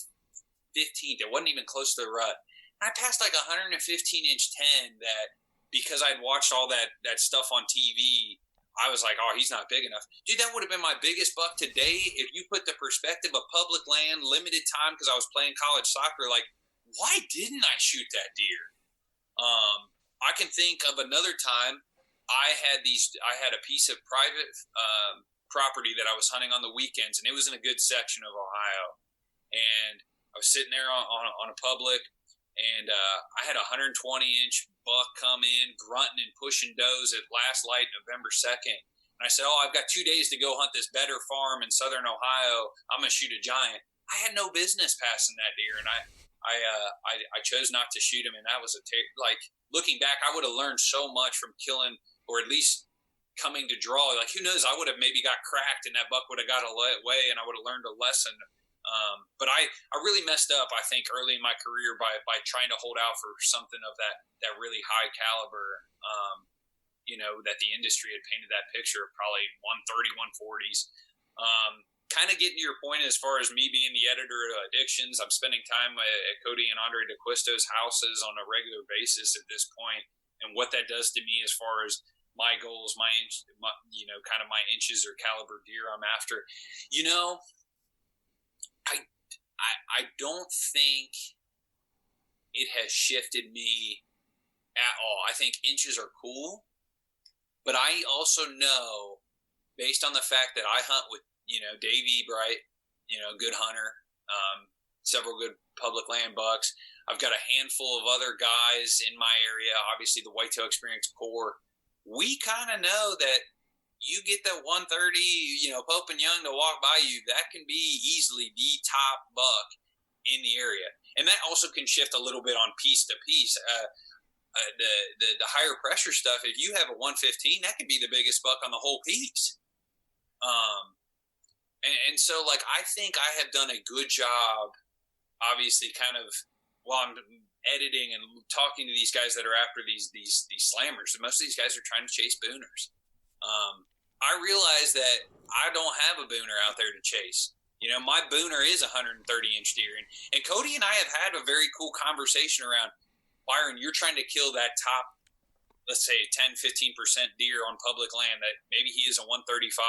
15th. It wasn't even close to the rut. And I passed like 115 inch 10 that, because I'd watched all that stuff on TV, I was like, oh, he's not big enough. Dude, that would have been my biggest buck today if you put the perspective of public land, limited time, because I was playing college soccer. Like, why didn't I shoot that deer? I can think of another time. I had a piece of private property that I was hunting on the weekends, and it was in a good section of Ohio. And I was sitting there on a public, and I had a 120 inch buck come in, grunting and pushing does at last light November 2nd. And I said, oh, I've got 2 days to go hunt this better farm in southern Ohio. I'm going to shoot a giant. I had no business passing that deer, and I chose not to shoot him. And that was looking back, I would have learned so much from killing, or at least coming to draw. Like, who knows, I would have maybe got cracked and that buck would have got away and I would have learned a lesson. But I really messed up, I think, early in my career by trying to hold out for something of that really high caliber, that the industry had painted that picture of probably 130, 140s. Kind of getting to your point as far as me being the editor of Addictions, I'm spending time at Cody and Andre DeQuisto's houses on a regular basis at this point, and what that does to me as far as my goals, my inches or caliber deer I'm after. I don't think it has shifted me at all. I think inches are cool. But I also know, based on the fact that I hunt with, Dave Ebright, good hunter, several good public land bucks. I've got a handful of other guys in my area, obviously the Whitetail Experience Core. We kind of know that you get that 130, Pope and Young to walk by you, that can be easily the top buck in the area. And that also can shift a little bit on piece to piece. The higher pressure stuff, if you have a 115, that can be the biggest buck on the whole piece. And so, like, I think I have done a good job, obviously, kind of, while I'm editing and talking to these guys that are after these slammers. Most of these guys are trying to chase booners. I realize that I don't have a booner out there to chase. My booner is a 130-inch deer. And Cody and I have had a very cool conversation around, Byron, you're trying to kill that top, let's say, 10, 15% deer on public land that maybe he is a 135,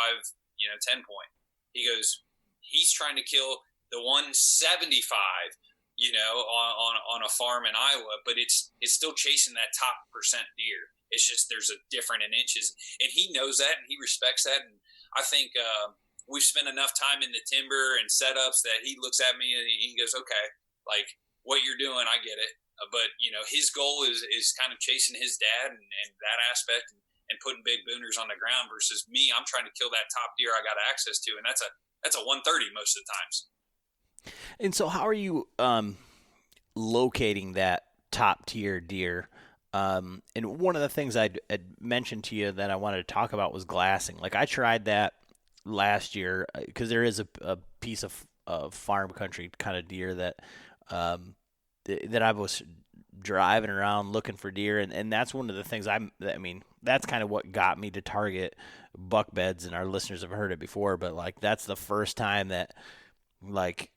10 point. He goes, he's trying to kill the 175, on a farm in Iowa, but it's still chasing that top percent deer. It's just there's a different in inches, and he knows that and he respects that. And I think we've spent enough time in the timber and setups that he looks at me and he goes, okay, like, what you're doing, I get it. But his goal is kind of chasing his dad and that aspect and putting big booners on the ground versus me. I'm trying to kill that top deer I got access to, and that's a 130 most of the times. And so, how are you locating that top tier deer? And one of the things I'd mentioned to you that I wanted to talk about was glassing. Like, I tried that last year because there is a piece of farm country kind of deer that I was driving around looking for deer, and that's one of the things that's kind of what got me to target buck beds, and our listeners have heard it before, but like that's the first time that like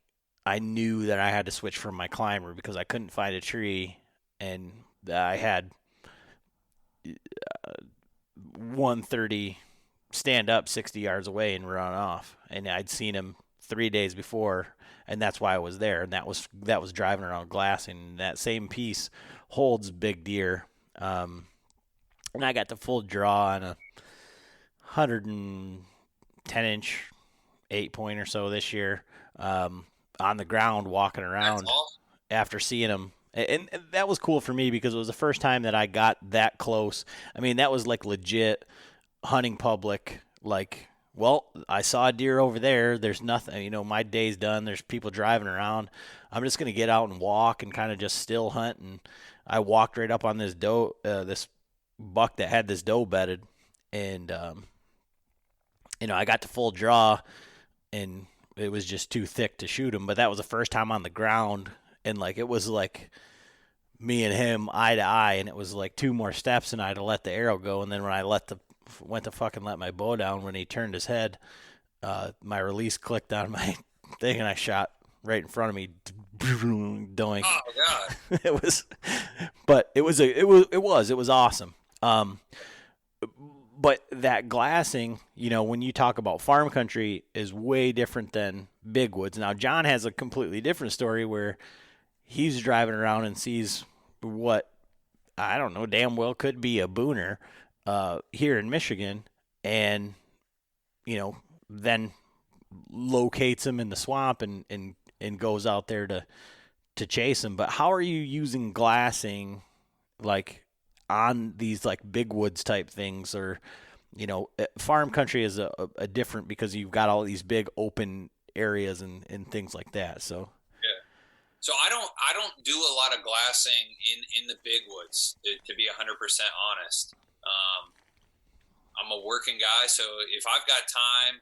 I knew that I had to switch from my climber because I couldn't find a tree, and I had 130 stand up 60 yards away and run off, and I'd seen him 3 days before, and that's why I was there. And that was driving around glassing. That same piece holds big deer, and I got the full draw on a 110-inch 8-point or so this year, on the ground walking around after seeing him. And that was cool for me because it was the first time that I got that close. I mean, that was like legit hunting public. Like, well, I saw a deer over there. There's nothing, my day's done. There's people driving around. I'm just going to get out and walk and kind of just still hunt. And I walked right up on this doe, this buck that had this doe bedded. And, I got to full draw, and it was just too thick to shoot him. But that was the first time on the ground. And, like, it was like me and him eye to eye, and it was like 2 more steps, and I had to let the arrow go. And then when I went to fucking let my bow down, when he turned his head, my release clicked on my thing, and I shot right in front of me. Doink. Oh God! It was awesome. But that glassing, when you talk about farm country, is way different than big woods. Now, John has a completely different story where he's driving around and sees what, I don't know, damn well could be a booner here in Michigan, and, then locates him in the swamp and goes out there to chase him. But how are you using glassing, like, on these like big woods type things? Or farm country is a different, because you've got all these big open areas and things like that. So so I don't do a lot of glassing in the big woods, to be 100% honest. I'm a working guy, so if I've got time,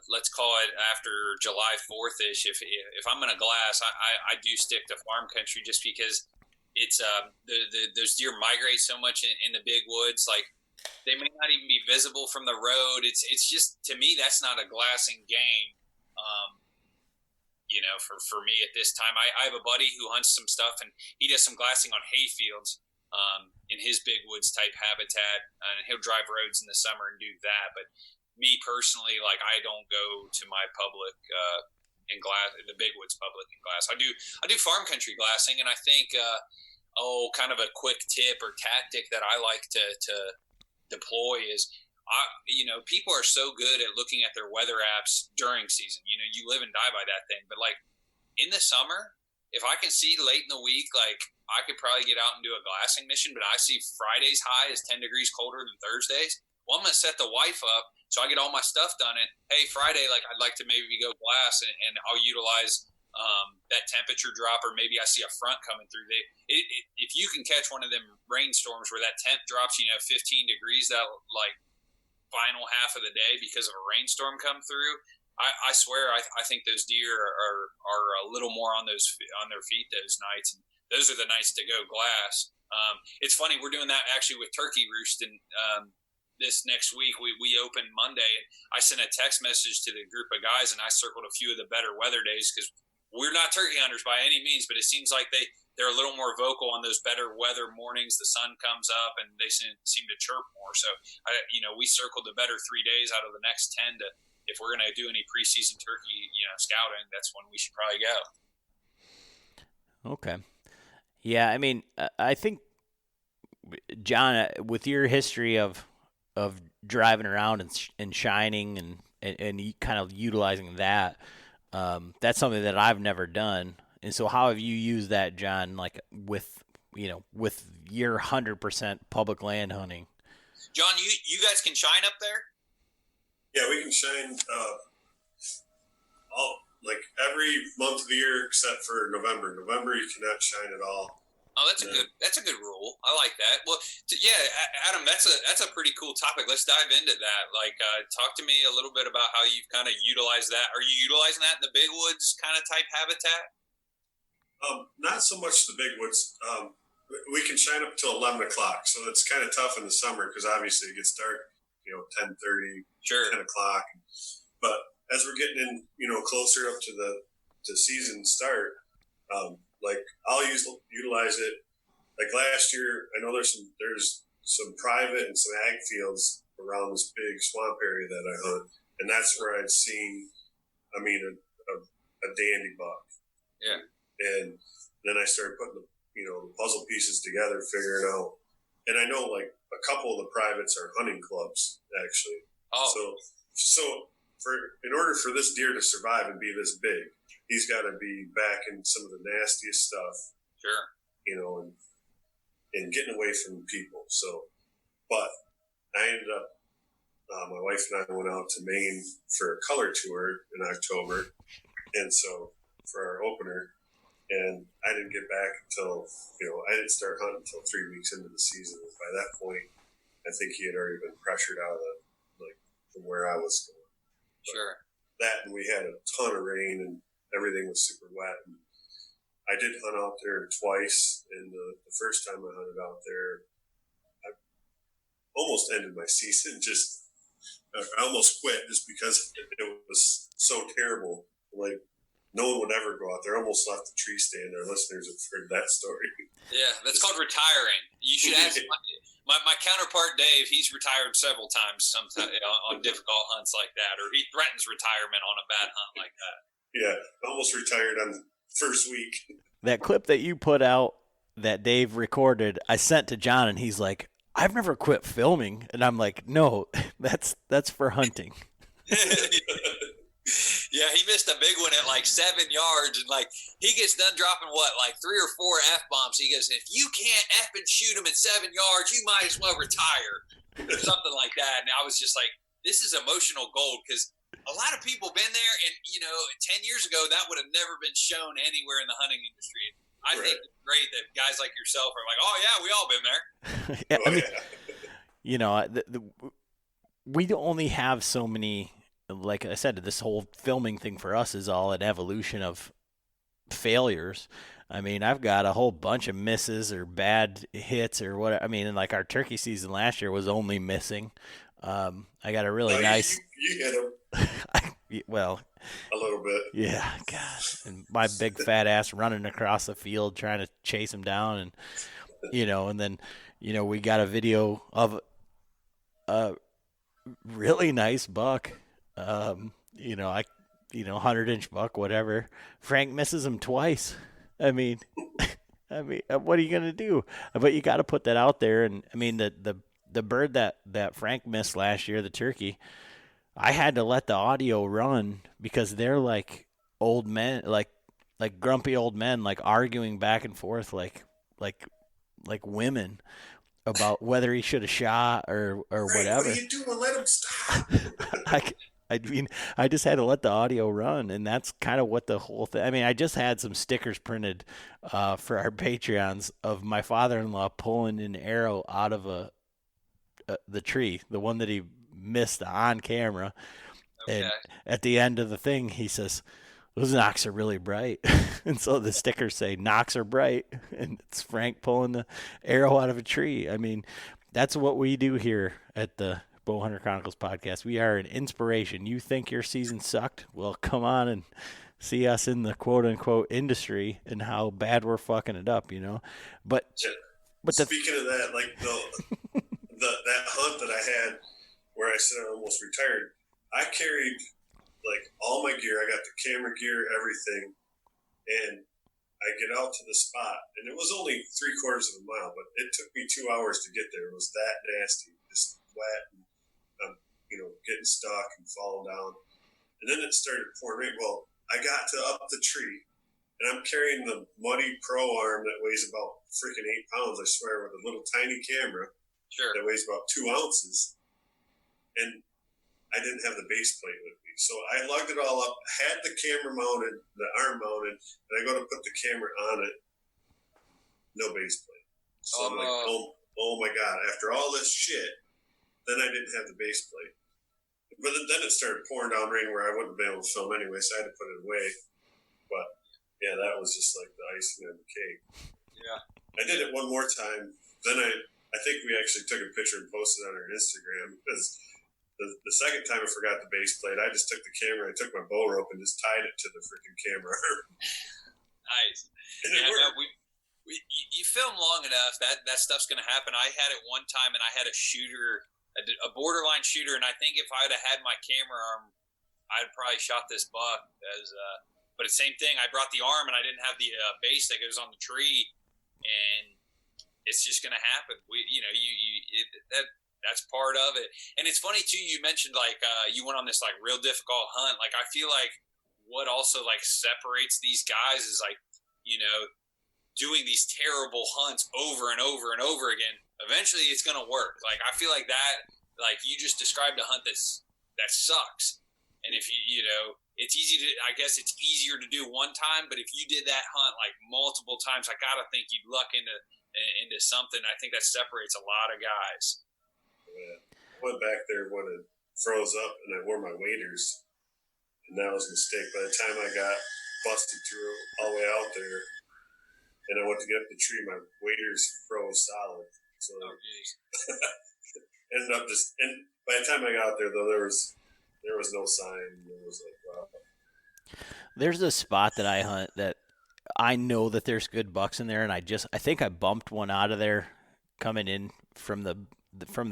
let's call it after July 4th-ish, if I'm going to glass, I do stick to farm country, just because it's those deer migrate so much in the big woods. Like, they may not even be visible from the road. It's just, to me, that's not a glassing game. For me at this time, I have a buddy who hunts some stuff, and he does some glassing on hay fields in his big woods type habitat, and he'll drive roads in the summer and do that. But me personally, like, I don't go to my public and glass, the big woods public and glass. I do farm country glassing, and I think kind of a quick tip or tactic that I like to deploy is, people are so good at looking at their weather apps during season. You live and die by that thing. But like in the summer, if I can see late in the week, like I could probably get out and do a glassing mission, but I see Friday's high is 10 degrees colder than Thursday's. Well, I'm going to set the wife up so I get all my stuff done. And hey, Friday, like I'd like to maybe go glass, and I'll utilize that temperature drop, or maybe I see a front coming through. If you can catch one of them rainstorms where that temp drops, 15 degrees, that like final half of the day because of a rainstorm come through, I swear I think those deer are a little more on their feet those nights, and those are the nights to go glass. It's funny, we're doing that actually with turkey roosting. This next week we open Monday, and I sent a text message to the group of guys, and I circled a few of the better weather days, because we're not turkey hunters by any means, but it seems like they're a little more vocal on those better weather mornings. The sun comes up and they seem to chirp more. So we circled the better 3 days out of the next 10 to, if we're going to do any preseason turkey scouting, that's when we should probably go. Okay. Yeah, I mean, I think, John, with your history of driving around and shining and kind of utilizing that, that's something that I've never done. And so how have you used that, John, like with your 100% public land hunting? John, you guys can shine up there? Yeah, we can shine like every month of the year except for November. November you cannot shine at all. Oh, that's a good rule. I like that. Well, Adam, that's a pretty cool topic. Let's dive into that. Like, talk to me a little bit about how you've kind of utilized that. Are you utilizing that in the big woods kind of type habitat? Not so much the big woods. We can shine up till 11 o'clock, so it's kind of tough in the summer because obviously it gets dark, 10:30, sure, 10 o'clock. But as we're getting in, closer up to the season start, like I'll utilize it. Like last year, I know there's some private and some ag fields around this big swamp area that I hunt, and that's where I'd seen, a dandy buck. Yeah. And then I started putting the puzzle pieces together, figuring out. And I know like a couple of the privates are hunting clubs actually. Oh. So in order for this deer to survive and be this big, he's got to be back in some of the nastiest stuff. Sure. And getting away from people. So, but I ended up, my wife and I went out to Maine for a color tour in October. And so for our opener, and I didn't get back until, I didn't start hunting until 3 weeks into the season. And by that point, I think he had already been pressured out of from where I was going. But sure. That, and we had a ton of rain and everything was super wet. And I did hunt out there twice, and the first time I hunted out there, I almost ended my season. I almost quit just because it was so terrible. Like, no one would ever go out there. I almost left the tree stand. Our listeners have heard that story. Yeah, that's called retiring. You should ask my counterpart, Dave. He's retired several times on difficult hunts like that, or he threatens retirement on a bad hunt like that. Yeah, I almost retired on the first week. That clip that you put out that Dave recorded, I sent to John, and he's like, I've never quit filming. And I'm like, no, that's for hunting. Yeah, he missed a big one at like 7 yards, and like he gets done dropping like 3 or 4 F-bombs. He goes, if you can't F and shoot him at 7 yards, you might as well retire, or something like that. And I was just like, this is emotional gold, because a lot of people been there, and 10 years ago that would have never been shown anywhere in the hunting industry. I think it's great that guys like yourself are like, oh yeah, we all been there. We only have so many. Like I said, this whole filming thing for us is all an evolution of failures. I mean, I've got a whole bunch of misses or bad hits or what. I mean, and like our turkey season last year was only missing. I got a really nice. You hit him. Well, a little bit. Yeah, God. And my big fat ass running across the field trying to chase him down, and and then we got a video of a really nice buck. 100-inch buck, whatever. Frank misses him twice. I mean, what are you gonna do? But you got to put that out there, and I mean the the bird that Frank missed last year, the turkey, I had to let the audio run because they're like old men, like grumpy old men, like arguing back and forth, like women about whether he should have shot or whatever. What are you doing? Let him stop. I mean, I just had to let the audio run, and that's kind of what the whole thing. I mean, I just had some stickers printed for our Patreons of my father-in-law pulling an arrow out of the tree, the one that he missed on camera. Okay. And at the end of the thing, he says, "Those knocks are really bright." And so the stickers say, "Knocks are bright," and it's Frank pulling the arrow out of a tree. I mean, that's what we do here at the Bowhunter Chronicles podcast. We are an inspiration. You think your season sucked? Well, come on and see us in the quote-unquote industry and how bad we're fucking it up, you know? But speaking of that, like that hunt that I had where I said I almost retired, I carried like all my gear. I got the camera gear, everything, and I get out to the spot, and it was only 3/4 of a mile, but it took me 2 hours to get there. It was that nasty, just wet, and getting stuck and falling down. And then it started pouring rain. Well, I got to up the tree, and I'm carrying the Muddy Pro arm that weighs about freaking 8 pounds, I swear, with a little tiny camera that weighs about 2 ounces, and I didn't have the base plate with me. So I lugged it all up, had the camera mounted, the arm mounted, and I go to put the camera on it, no base plate. So I'm like, oh my God, after all this shit, then I didn't have the base plate. But then it started pouring down rain where I wouldn't have been able to film anyway, so I had to put it away. But yeah, that was just like the icing on the cake. Yeah. I did it one more time. Then I think we actually took a picture and posted it on our Instagram because the second time I forgot the base plate, I just took the camera, I took my bow rope and just tied it to the freaking camera. Nice. And you film long enough, that stuff's going to happen. I had it one time, and I had a shooter, a borderline shooter, and I think if I'd have had my camera arm, I'd probably shot this buck. But it's the same thing. I brought the arm, and I didn't have the base that goes on the tree, and it's just going to happen. That's part of it. And it's funny too. You mentioned like you went on this like real difficult hunt. Like I feel like what also like separates these guys is like doing these terrible hunts over and over and over again. Eventually, it's going to work. Like I feel like that. Like you just described a hunt that sucks. And if it's easy to. I guess it's easier to do one time. But if you did that hunt like multiple times, I gotta think you'd luck into something. I think that separates a lot of guys. Yeah. I went back there when it froze up, and I wore my waders, and that was a mistake. By the time I got busted through all the way out there, and I went to get up the tree, my waders froze solid. So ended up and by the time I got out there, though, there was no sign. It was like, wow. There's a spot that I hunt that I know that there's good bucks in there, and I think I bumped one out of there coming in from the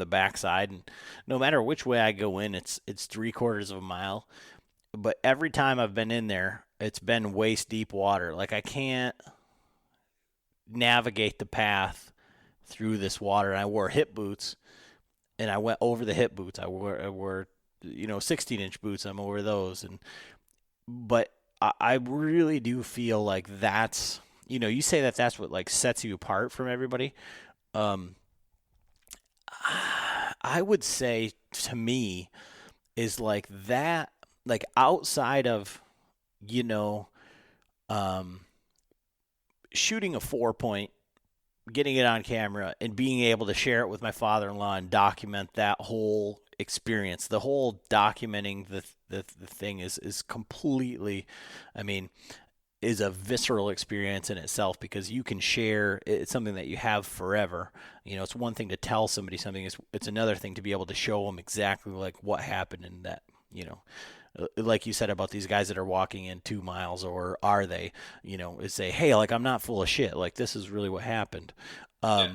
backside, and no matter which way I go in, it's 3/4 of a mile. But every time I've been in there, it's been waist deep water. Like I can't navigate the path through this water. And I wore hip boots, and I went over the hip boots. I wore 16-inch boots. I'm over those, but I really do feel like that's you say that's what like sets you apart from everybody. I would say to me is like that, like outside of shooting a 4-point, getting it on camera, and being able to share it with my father-in-law and document that whole experience. The whole documenting the thing is completely, is a visceral experience in itself because you can share. It's something that you have forever. It's one thing to tell somebody something. It's another thing to be able to show them exactly like what happened in that. Like you said about these guys that are walking in 2 miles, or are they? Say, hey, like I'm not full of shit. Like this is really what happened. Yeah.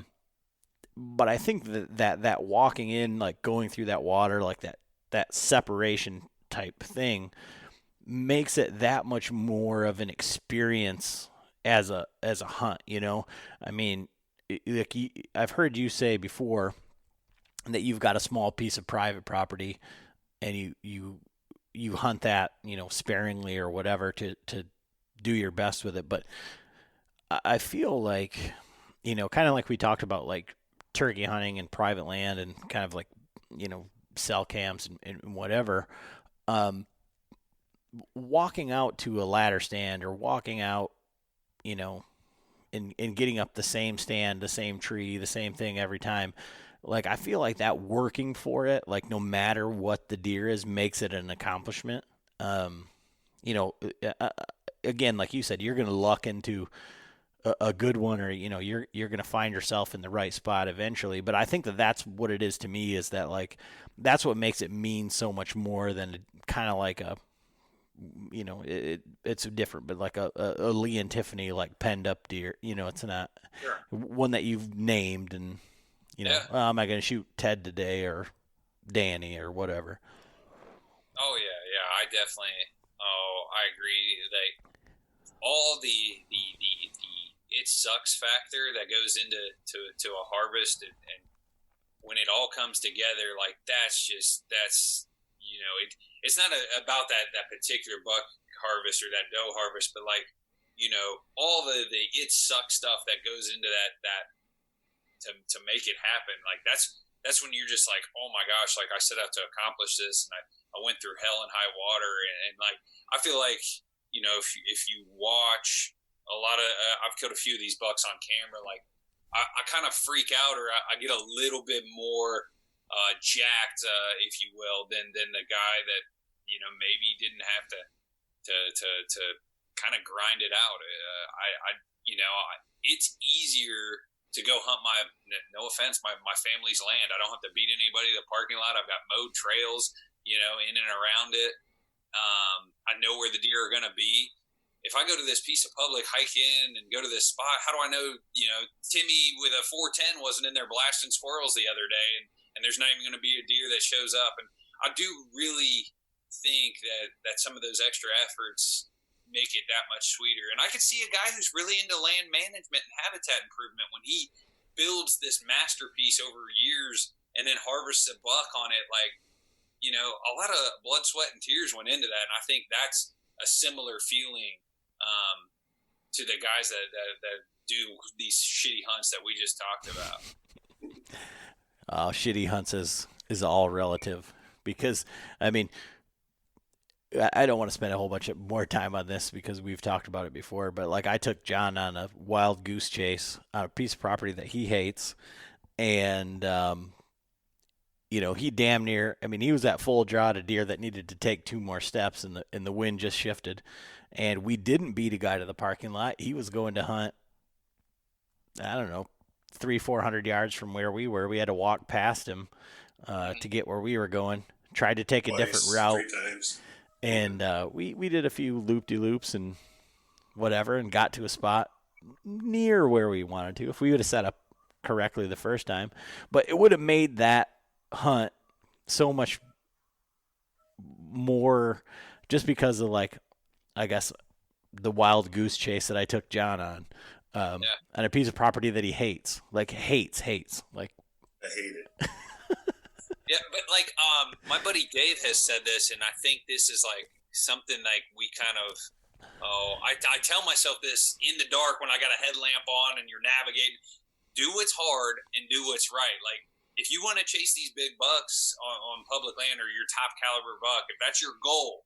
But I think that walking in, like going through that water, like that separation type thing, makes it that much more of an experience as a hunt. I've heard you say before that you've got a small piece of private property and you hunt that, sparingly or whatever to do your best with it. But I feel like, kind of like we talked about, like turkey hunting and private land and kind of like, cell cams and whatever, walking out to a ladder stand or walking out, and getting up the same stand, the same tree, the same thing every time. Like, I feel like that working for it, like no matter what the deer is, makes it an accomplishment. You know, again, like you said, you're going to luck into a good one, or you're going to find yourself in the right spot eventually. But I think that's what it is to me, is that, like, that's what makes it mean so much more than kind of like a, it's different, but like a Lee and Tiffany, like penned up deer. It's not one that you've named and am I going to shoot Ted today or Danny or whatever. Oh yeah, I definitely. Oh, I agree. Like all the it sucks factor that goes into a harvest, and when it all comes together, like that's it's not about that particular buck harvest or that doe harvest, but like all the it sucks stuff that goes into that to make it happen. Like that's when you're just like, oh my gosh, like I set out to accomplish this, and I went through hell and high water, and like I feel like if you watch a lot of I've killed a few of these bucks on camera, like I kind of freak out, or I get a little bit more jacked, if you will, than the guy that maybe didn't have to kind of grind it out. It's easier to go hunt no offense, my family's land. I don't have to beat anybody to the parking lot. I've got mowed trails, in and around it. I know where the deer are going to be. If I go to this piece of public, hike in and go to this spot, how do I know, Timmy with a 410 wasn't in there blasting squirrels the other day, and there's not even going to be a deer that shows up. And I do really think that some of those extra efforts make it that much sweeter. And I could see a guy who's really into land management and habitat improvement, when he builds this masterpiece over years and then harvests a buck on it, like, a lot of blood, sweat, and tears went into that. And I think that's a similar feeling to the guys that do these shitty hunts that we just talked about. Shitty hunts is all relative, because I mean, I don't want to spend a whole bunch more time on this because we've talked about it before, but like I took John on a wild goose chase on a piece of property that he hates, and he damn near, he was at full draw to deer that needed to take 2 more steps, and the wind just shifted, and we didn't beat a guy to the parking lot. He was going to hunt, I don't know, 300-400 yards from where we were. We had to walk past him to get where we were going. Tried to take a different route, 3 times. And we did a few loop-de-loops and whatever, and got to a spot near where we wanted to, if we would have set up correctly the first time. But it would have made that hunt so much more, just because of, like, I guess, the wild goose chase that I took John on a piece of property that he hates. Like, hates. Like, I hate it. Yeah, but like my buddy Dave has said this, and I think this is like something like we kind of I tell myself this in the dark when I got a headlamp on and you're navigating. Do what's hard and do what's right. Like, if you want to chase these big bucks on public land, or your top caliber buck, if that's your goal,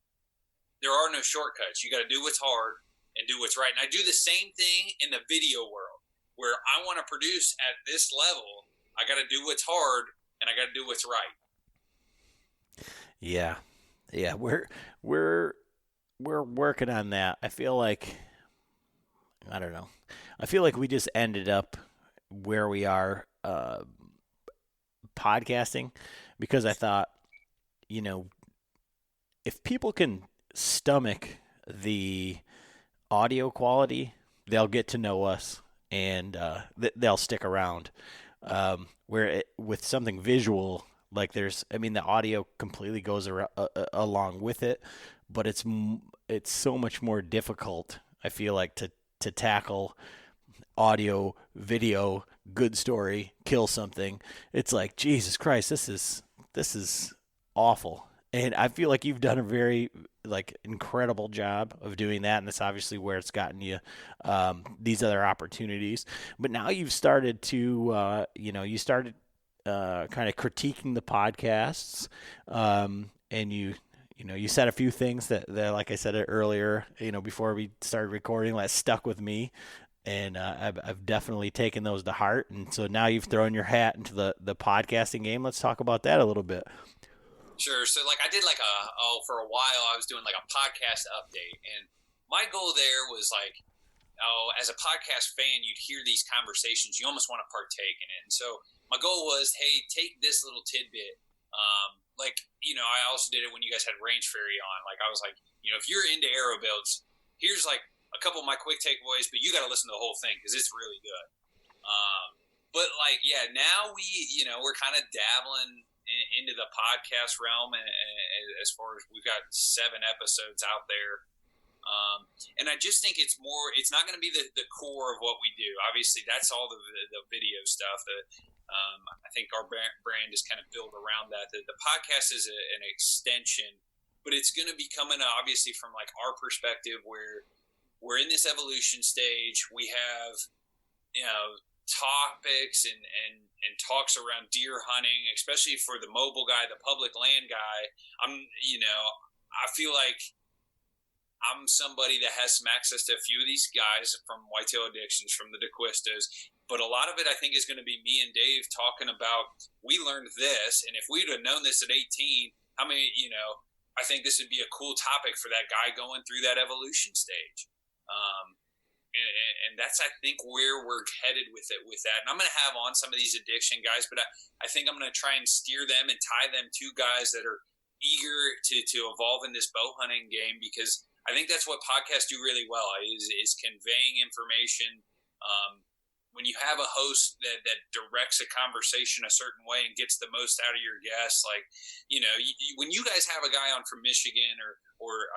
there are no shortcuts. You got to do what's hard and do what's right. And I do the same thing in the video world, where I want to produce at this level. I got to do what's hard, and I got to do what's right. Yeah, we're working on that. I feel like, I don't know. I feel like we just ended up where we are podcasting, because I thought, if people can stomach the audio quality, they'll get to know us, and they'll stick around. With something visual, like the audio completely goes along with it, but it's so much more difficult, I feel like, to tackle audio, video good story, kill something. It's like, Jesus Christ, this is awful. And I feel like you've done a very incredible job of doing that, and that's obviously where it's gotten you these other opportunities. But now you've started to you started kind of critiquing the podcasts, and you said a few things that like I said it earlier, before we started recording, that stuck with me. And I've definitely taken those to heart. And so now you've thrown your hat into the podcasting game. Let's talk about that a little bit. Sure. So I did for a while I was doing a podcast update, and my goal there was as a podcast fan, you'd hear these conversations, you almost want to partake in it. And so my goal was, hey, take this little tidbit. I also did it when you guys had Range Fairy on. I was like, if you're into arrow builds, here's a couple of my quick takeaways, but you got to listen to the whole thing because it's really good. Now we're kind of dabbling into the podcast realm, and as far as we've got 7 episodes out there. And I just think it's not going to be the core of what we do. Obviously, that's all the video stuff. I think our brand is kind of built around that. The podcast is an extension, but it's going to be coming obviously from our perspective, where we're in this evolution stage. We have, topics and talks around deer hunting, especially for the mobile guy, the public land guy. I feel like I'm somebody that has some access to a few of these guys from Whitetail Addictions, from the DeQuistos, but a lot of it I think is going to be me and Dave talking about, we learned this, and if we'd have known this at 18, I think this would be a cool topic for that guy going through that evolution stage. And that's, I think, where we're headed with that. And I'm going to have on some of these addiction guys, but I think I'm going to try and steer them and tie them to guys that are eager to evolve in this bow hunting game, because I think that's what podcasts do really well, is conveying information. When you have a host that directs a conversation a certain way and gets the most out of your guests, when you guys have a guy on from Michigan or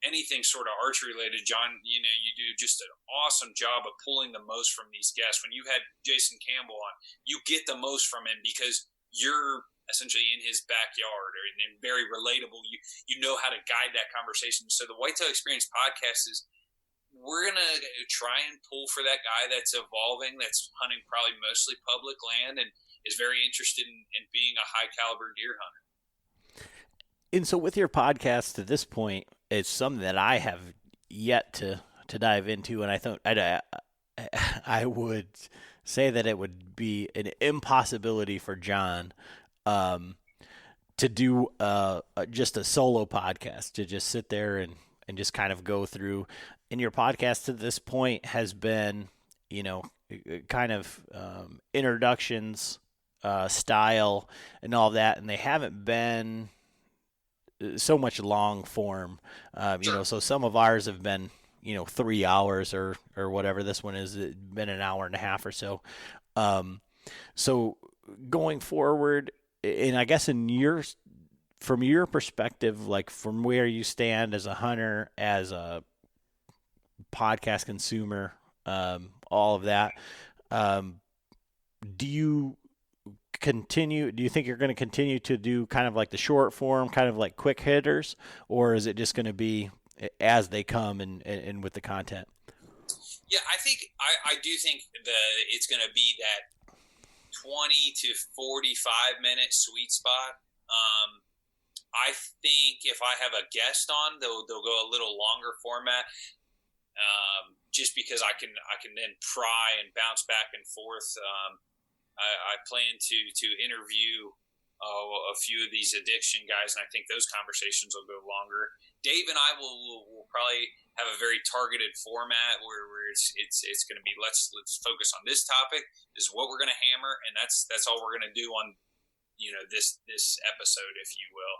anything sort of archery related, John, you do just an awesome job of pulling the most from these guests. When you had Jason Campbell on, you get the most from him because you're essentially in his backyard and very relatable. You know how to guide that conversation. So the Whitetail Experience podcast is, we're going to try and pull for that guy that's evolving, that's hunting probably mostly public land and is very interested in being a high caliber deer hunter. And so with your podcast to this point, it's something that I have yet to dive into, and I thought I would say that it would be an impossibility for John to do just a solo podcast, to just sit there and just kind of go through. And your podcast to this point has been, kind of introductions, style, and all that, and they haven't been so much long form, Sure. So some of ours have been, 3 hours or whatever. This one has been an hour and a half or so. So going forward, and I guess from your perspective, from where you stand as a hunter, as a podcast consumer, all of that, do you think you're going to continue to do kind of like the short form, kind of like quick hitters, or is it just going to be as they come and with the content? Yeah, I do think it's going to be that 20 to 45 minute sweet spot. I think if I have a guest on, they'll go a little longer format, just because I can then pry and bounce back and forth. I plan to interview a few of these addiction guys, and I think those conversations will go longer. Dave and I will probably have a very targeted format where it's going to be let's focus on this topic. This is what we're going to hammer, and that's all we're going to do on this episode, if you will.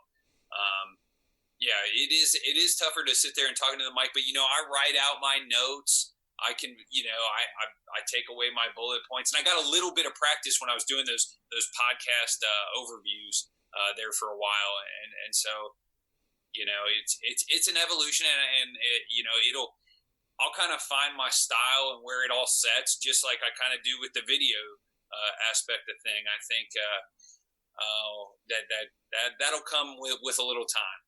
Yeah, it is tougher to sit there and talk into the mic, but I write out my notes. I can, I take away my bullet points, and I got a little bit of practice when I was doing those podcast overviews there for a while, and so it's an evolution, and it'll I'll kind of find my style and where it all sets, just like I kind of do with the video aspect of thing. I think that'll come with a little time.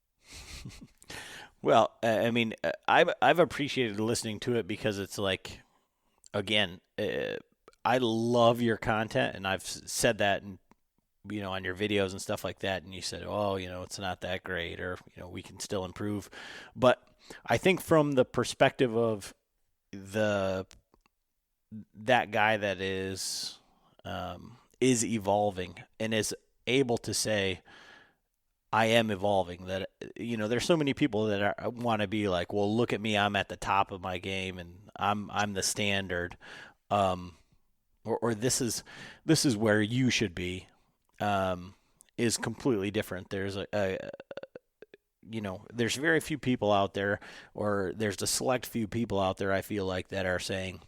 Well, I mean, I've appreciated listening to it because it's like, again, I love your content, and I've said that, and on your videos and stuff like that, and you said, oh, it's not that great, or we can still improve. But I think from the perspective of that guy that is evolving and is able to say, I am evolving, that there's so many people that want to be like, well, look at me, I'm at the top of my game and I'm the standard, or this is where you should be, is completely different. There's there's very few people out there, or there's a select few people out there, I feel like, that are saying,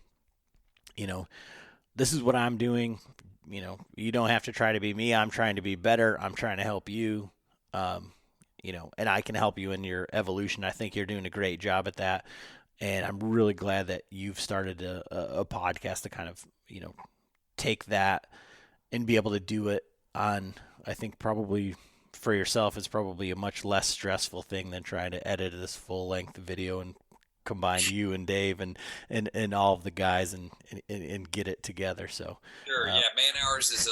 this is what I'm doing. You don't have to try to be me. I'm trying to be better. I'm trying to help you. And I can help you in your evolution. I think you're doing a great job at that. And I'm really glad that you've started a podcast to kind of, take that and be able to do it on, I think probably for yourself, it's probably a much less stressful thing than trying to edit this full length video and combine you and Dave and all of the guys and get it together. So sure, man hours is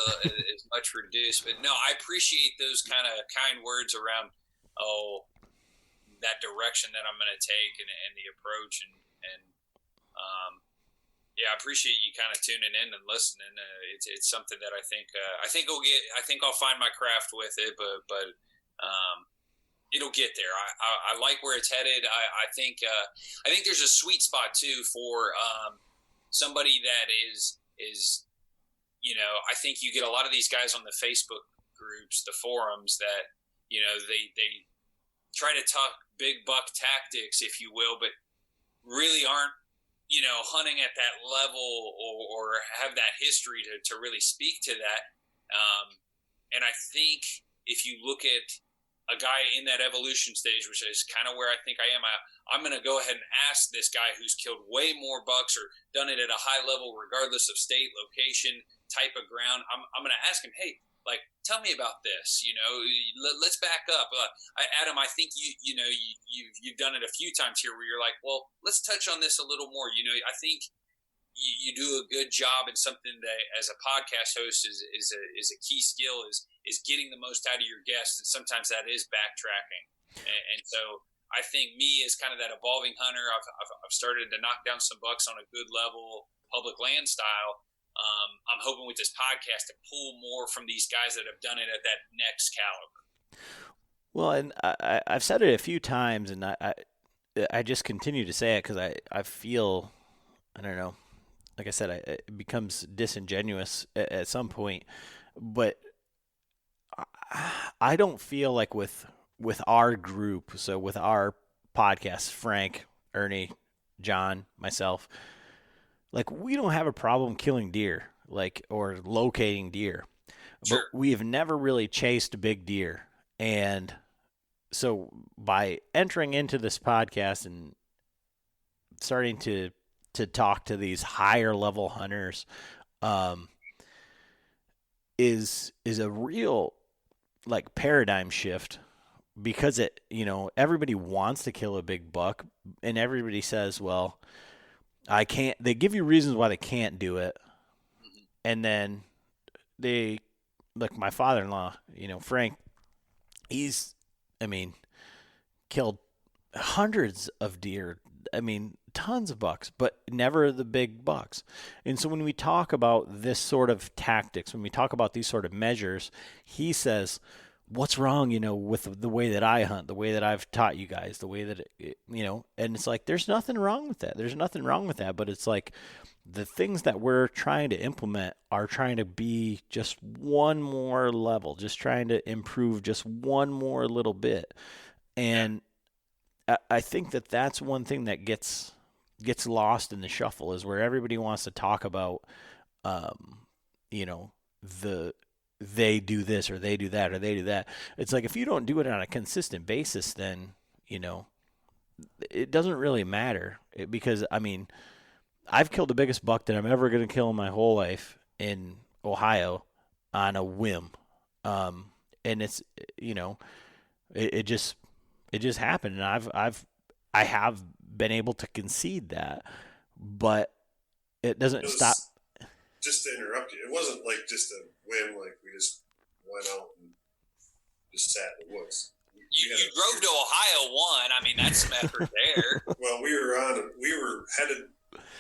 much reduced, but no, I appreciate those kind words around that direction that I'm going to take and the approach and I appreciate you kind of tuning in and listening. It's something that I think I'll find my craft with it, but it'll get there. I like where it's headed. I think there's a sweet spot too for somebody that is I think you get a lot of these guys on the Facebook groups, the forums, that they try to talk big buck tactics, if you will, but really aren't hunting at that level or have that history to really speak to that. And I think if you look at a guy in that evolution stage, which is kind of where I think I am, I'm going to go ahead and ask this guy who's killed way more bucks or done it at a high level, regardless of state, location, type of ground. I'm going to ask him, hey, like, tell me about this. Let's back up. Adam, I think you've done it a few times here where you're like, well, let's touch on this a little more. I think you do a good job in something that, as a podcast host, is a key skill is getting the most out of your guests, and sometimes that is backtracking. And so I think me as kind of that evolving hunter, I've started to knock down some bucks on a good level, public land style. I'm hoping with this podcast to pull more from these guys that have done it at that next caliber. Well, and I've said it a few times, and I just continue to say it because I feel, I don't know, like I said, it becomes disingenuous at some point. But I don't feel like with our group, so with our podcast, Frank, Ernie, John, myself, like, we don't have a problem killing deer, or locating deer. Sure. But we have never really chased big deer. And so by entering into this podcast and starting to talk to these higher level hunters, is a real paradigm shift, because it, everybody wants to kill a big buck, and everybody says, well, I can't. They give you reasons why they can't do it, and then they, like my father-in-law, Frank. He's, killed hundreds of deer. Tons of bucks, but never the big bucks. And so when we talk about this sort of tactics, when we talk about these sort of measures, he says, what's wrong, with the way that I hunt, the way that I've taught you guys, the way that, and it's like, there's nothing wrong with that. There's nothing wrong with that. But it's like the things that we're trying to implement are trying to be just one more level, just trying to improve just one more little bit. And I think that that's one thing that gets lost in the shuffle, is where everybody wants to talk about, they do this or they do that or they do that. It's like, if you don't do it on a consistent basis, then, it doesn't really matter because, I mean, I've killed the biggest buck that I'm ever going to kill in my whole life in Ohio on a whim. And it's, you know, it just happened. And I have been able to concede that, but it doesn't stop. Just to interrupt you, it wasn't like just a whim, like we just went out and just sat in the woods. You drove to Ohio one. I mean, that's some effort there. Well, we were headed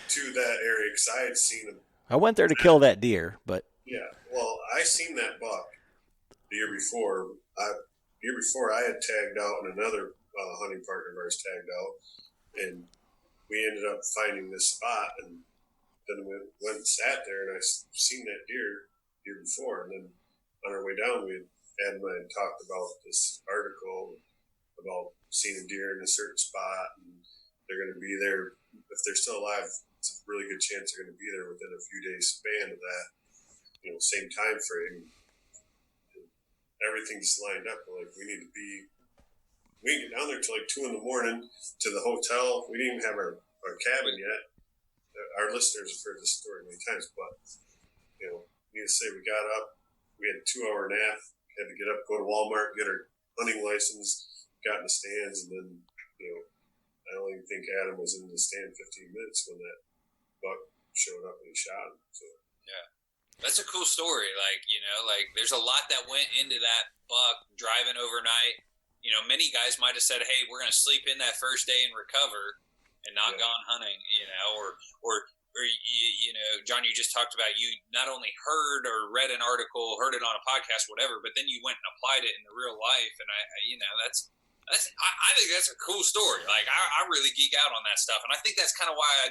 to that area because I had seen him. I went there to kill that deer, but yeah. Well, I seen that buck the year before. I had tagged out, and another hunting partner of ours tagged out, and we ended up finding this spot, and then we went and sat there, and I seen that deer the year before, and then on our way down, Ed and I had talked about this article about seeing a deer in a certain spot, and they're going to be there. If they're still alive, it's a really good chance they're going to be there within a few days span of that, same time frame. And everything just lined up. Like, we didn't get down there till like 2 a.m. to the hotel. We didn't even have our cabin yet. Our listeners have heard this story many times, but, needless to say, we got up, we had a 2-hour nap, had to get up, go to Walmart, get our hunting license, got in the stands, and then, I don't even think Adam was in the stand 15 minutes when that buck showed up and he shot him. So yeah, that's a cool story. Like, there's a lot that went into that buck driving overnight. Many guys might have said, "Hey, we're going to sleep in that first day and recover," and not gone hunting. Or John, you just talked about you not only heard or read an article, heard it on a podcast, whatever, but then you went and applied it in the real life, and I think that's a cool story. Like, I really geek out on that stuff, and I think that's kind of why I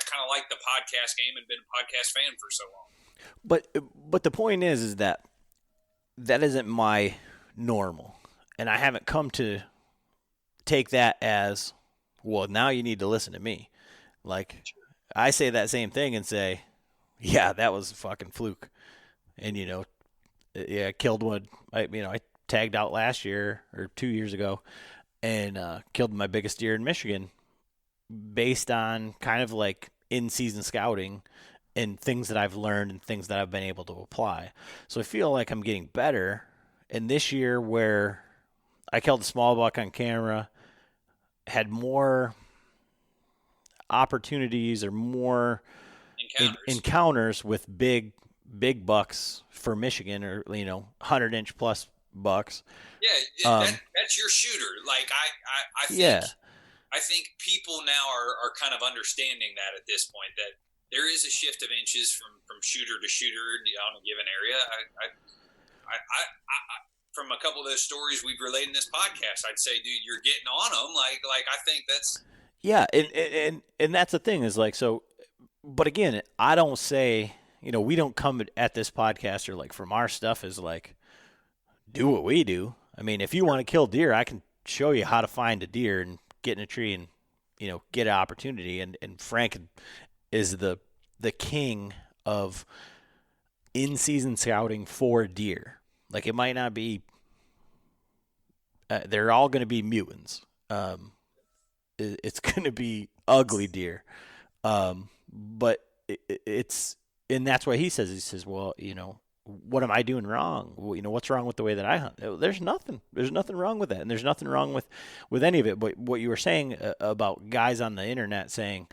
kind of like the podcast game and been a podcast fan for so long. But the point is that isn't my normal, and I haven't come to take that as, well, now you need to listen to me. Like, I say that same thing and say, yeah, that was a fucking fluke, and I killed one. I tagged out last year or 2 years ago and killed my biggest deer in Michigan based on kind of like in-season scouting and things that I've learned and things that I've been able to apply. So I feel like I'm getting better. And this year, where I killed a small buck on camera, had more opportunities or more encounters with big bucks for Michigan, or 100-inch plus bucks. Yeah, that's your shooter. Like, I think, yeah. I think people now are kind of understanding that at this point, that there is a shift of inches from shooter to shooter on a given area. I from a couple of those stories we've relayed in this podcast, I'd say, dude, you're getting on them. Like I think that's, yeah, and that's the thing is, like, so. But again, I don't say, we don't come at this podcast, or like from our stuff is like, do what we do. I mean, if you want to kill deer, I can show you how to find a deer and get in a tree and, get an opportunity. And Frank is the king of in-season scouting for deer. Like, it might not be, they're all going to be mutants. It's going to be ugly deer. But it's, and that's why he says, well, what am I doing wrong? What's wrong with the way that I hunt? There's nothing wrong with that. And there's nothing wrong with any of it. But what you were saying about guys on the internet saying,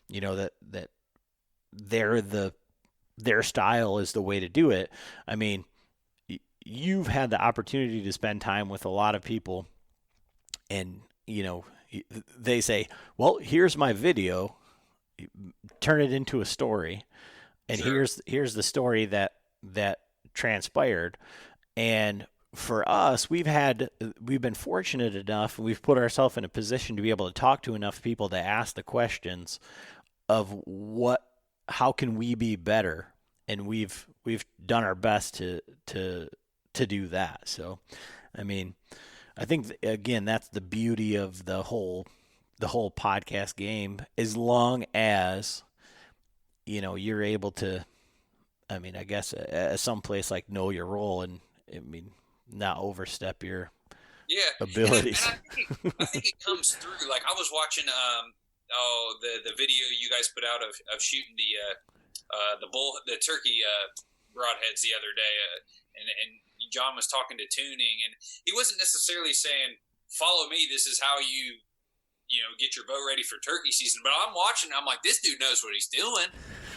that their style is the way to do it. I mean, you've had the opportunity to spend time with a lot of people, and, they say, well, here's my video, turn it into a story. And sure, here's the story that transpired. And for us, we've been fortunate enough, and we've put ourselves in a position to be able to talk to enough people to ask the questions of how can we be better? And we've done our best to do that. So, I mean, I think again, that's the beauty of the whole podcast game, as long as, you're able to, I mean, I guess at some place like know your role, and I mean, not overstep your Yeah. abilities. And I think it comes through. Like I was watching the video you guys put out of shooting the turkey broadheads the other day, and John was talking to tuning, and he wasn't necessarily saying, "Follow me. This is how you get your bow ready for turkey season." But I'm watching. I'm like, this dude knows what he's doing.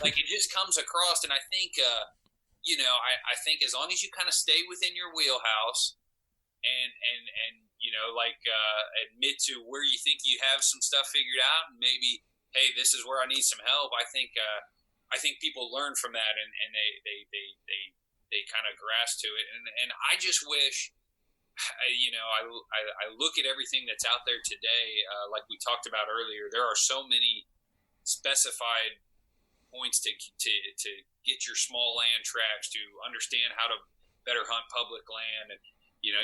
Like it just comes across, and I think I think as long as you kind of stay within your wheelhouse and admit to where you think you have some stuff figured out, and maybe, hey, this is where I need some help. I think people learn from that, and they kind of grasp to it. And I just wish, I look at everything that's out there today, like we talked about earlier. There are so many specified points to get your small land tracks, to understand how to better hunt public land, and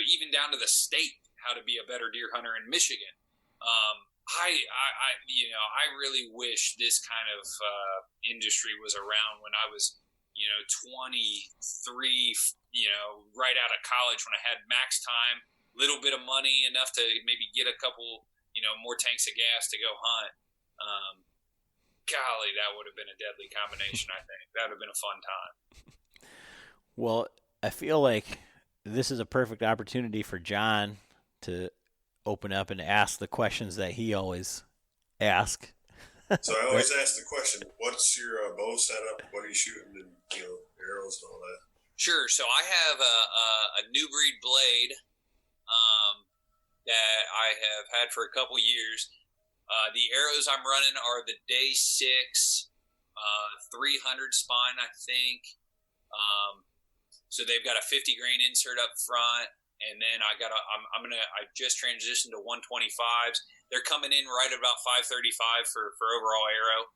even down to the state, how to be a better deer hunter in Michigan. I really wish this kind of industry was around when I was 23, right out of college, when I had max time, little bit of money, enough to maybe get a couple more tanks of gas to go hunt. Golly, that would have been a deadly combination. I think that would have been a fun time. Well, I feel like this is a perfect opportunity for John to open up and ask the questions that he always asks. So I always ask the question, what's your bow setup? What are you shooting? And, arrows and all that. Sure. So I have a new breed blade that I have had for a couple years. The arrows I'm running are the Day 6 300 spine, I think. So they've got a 50 grain insert up front, and then I just transitioned to 125s. They're coming in right at about 535 for overall arrow.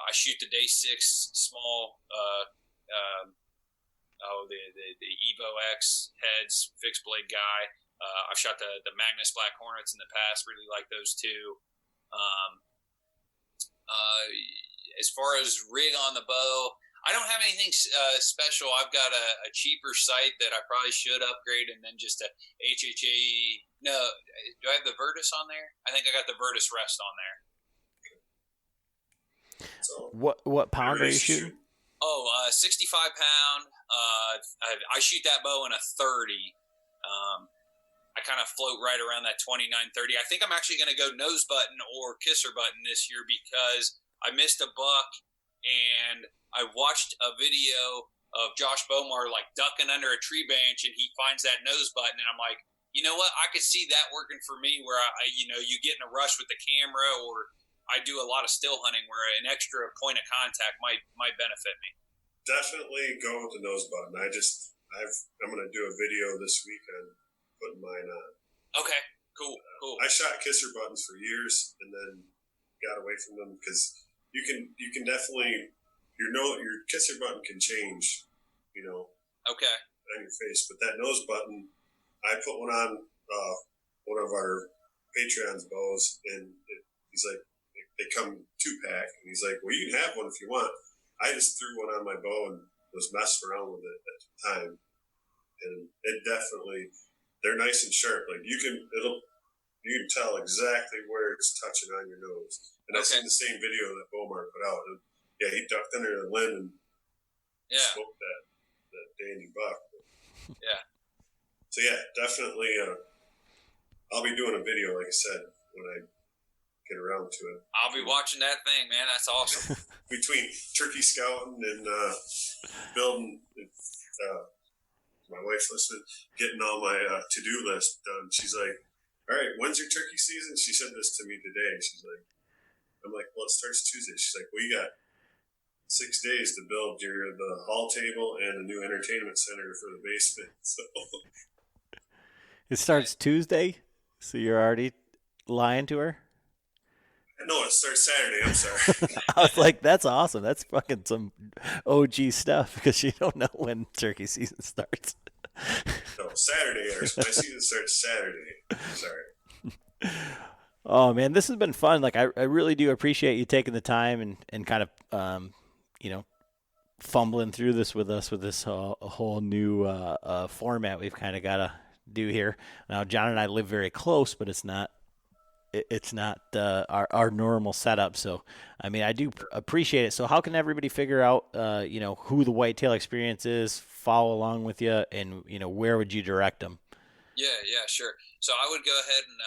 I shoot the Day 6 small, the Evo X heads, fixed blade guy. I've shot the Magnus Black Hornets in the past. Really like those too. As far as rig on the bow, I don't have anything special. I've got a cheaper sight that I probably should upgrade, and then just a HHA. No, do I have the Virtus on there? I think I got the Virtus Rest on there. So, What pound are you shooting? 65 pound. I shoot that bow in a 30. I kind of float right around that 29-30. I think I'm actually going to go nose button or kisser button this year, because I missed a buck, and I watched a video of Josh Bomar like ducking under a tree branch, and he finds that nose button, and I'm like, you know what? I could see that working for me, where you get in a rush with the camera, or I do a lot of still hunting where an extra point of contact might benefit me. Definitely go with the nose button. I'm going to do a video this weekend putting mine on. Okay, cool. Cool. I shot kisser buttons for years and then got away from them, because you can definitely your kisser button can change, Okay. on your face, but that nose button, I put one on one of our Patreon's bows, and he's like, they come 2-pack, and he's like, well, you can have one if you want. I just threw one on my bow and was messing around with it at the time, and it definitely, they're nice and sharp. Like you can tell exactly where it's touching on your nose. And I've seen the same video that Bomar put out. And he ducked under the limb and smoked that dandy buck. Yeah. So definitely. I'll be doing a video, like I said, when I get around to it. I'll be watching that thing, man. That's awesome. Between turkey scouting and building, my wife's listening, getting all my to-do list done. She's like, all right, when's your turkey season? She said this to me today. I'm like, well, it starts Tuesday. She's like, well, you got 6 days to build the hall table and a new entertainment center for the basement. So It starts Tuesday, so you're already lying to her? No, it starts Saturday. I'm sorry. I was like, that's awesome. That's fucking some OG stuff, because you don't know when turkey season starts. No, Saturday. My season starts Saturday. Sorry. Oh, man, this has been fun. Like, I really do appreciate you taking the time and kind of, fumbling through this with us with this whole new format we've kind of got to do here. Now, John and I live very close, but it's not our normal setup. So, I mean, I do appreciate it. So how can everybody figure out, who the Whitetail Experience is, follow along with you, and, where would you direct them? Yeah, sure. So I would go ahead and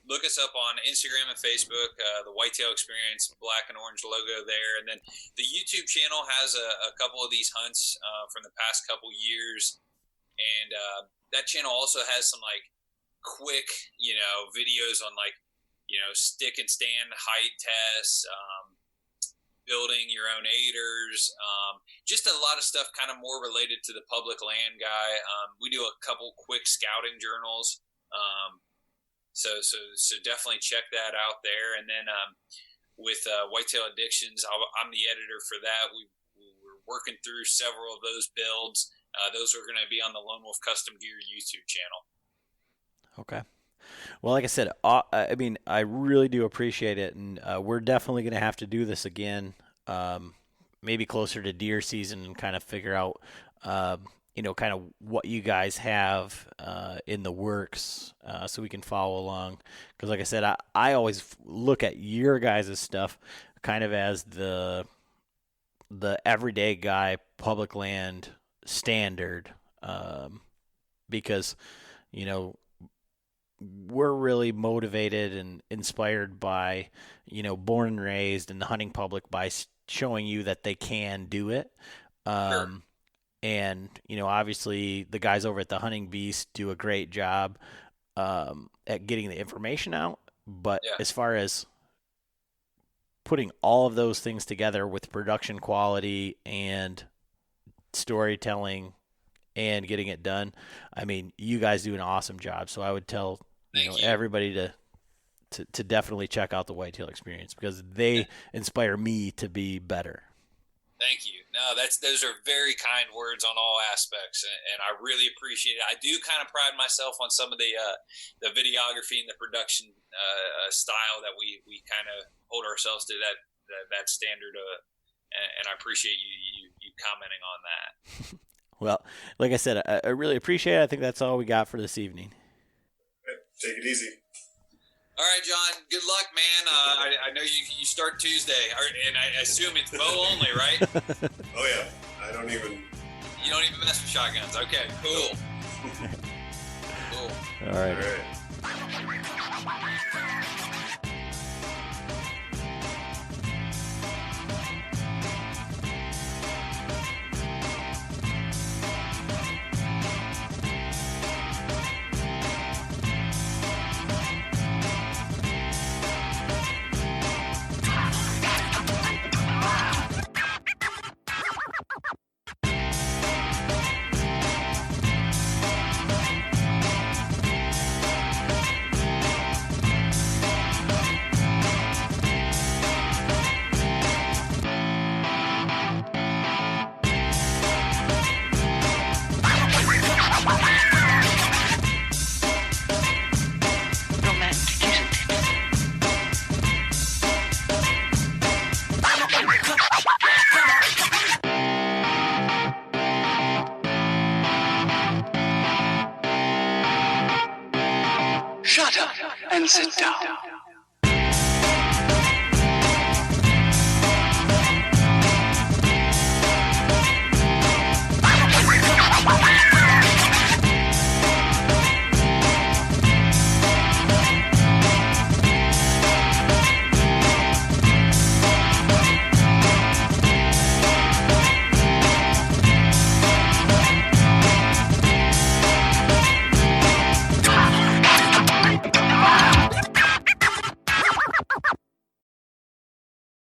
look us up on Instagram and Facebook, the Whitetail Experience, black and orange logo there. And then the YouTube channel has a couple of these hunts from the past couple years. And that channel also has some quick, videos on stick and stand height tests, building your own aiders, just a lot of stuff kind of more related to the public land guy. We do a couple quick scouting journals. So definitely check that out there. And then with Whitetail Addictions, I'm the editor for that. We're working through several of those builds. Those are going to be on the Lone Wolf Custom Gear YouTube channel. Okay. Well, like I said, I really do appreciate it, and we're definitely going to have to do this again, maybe closer to deer season, and kind of figure out, kind of what you guys have in the works, so we can follow along. Because, like I said, I always look at your guys' stuff kind of as the everyday guy, public land standard, because, we're really motivated and inspired by, born and raised in the hunting public by showing you that they can do it. Sure. And, obviously the guys over at the Hunting Beast do a great job at getting the information out. But as far as putting all of those things together with production quality and storytelling and getting it done, I mean, you guys do an awesome job. So I would tell everybody to definitely check out the Whitetail Experience, because they inspire me to be better. Thank you. No, those are very kind words on all aspects, and I really appreciate it. I do kind of pride myself on some of the videography and the production style that we kind of hold ourselves to that standard, and I appreciate you commenting on that. Well, like I said, I really appreciate it. I think that's all we got for this evening. Take it easy. All right, John. Good luck, man. I know you start Tuesday, and I assume it's bow only, right? Oh yeah. You don't even mess with shotguns. Okay, cool. Cool. All right. Shut up and sit down.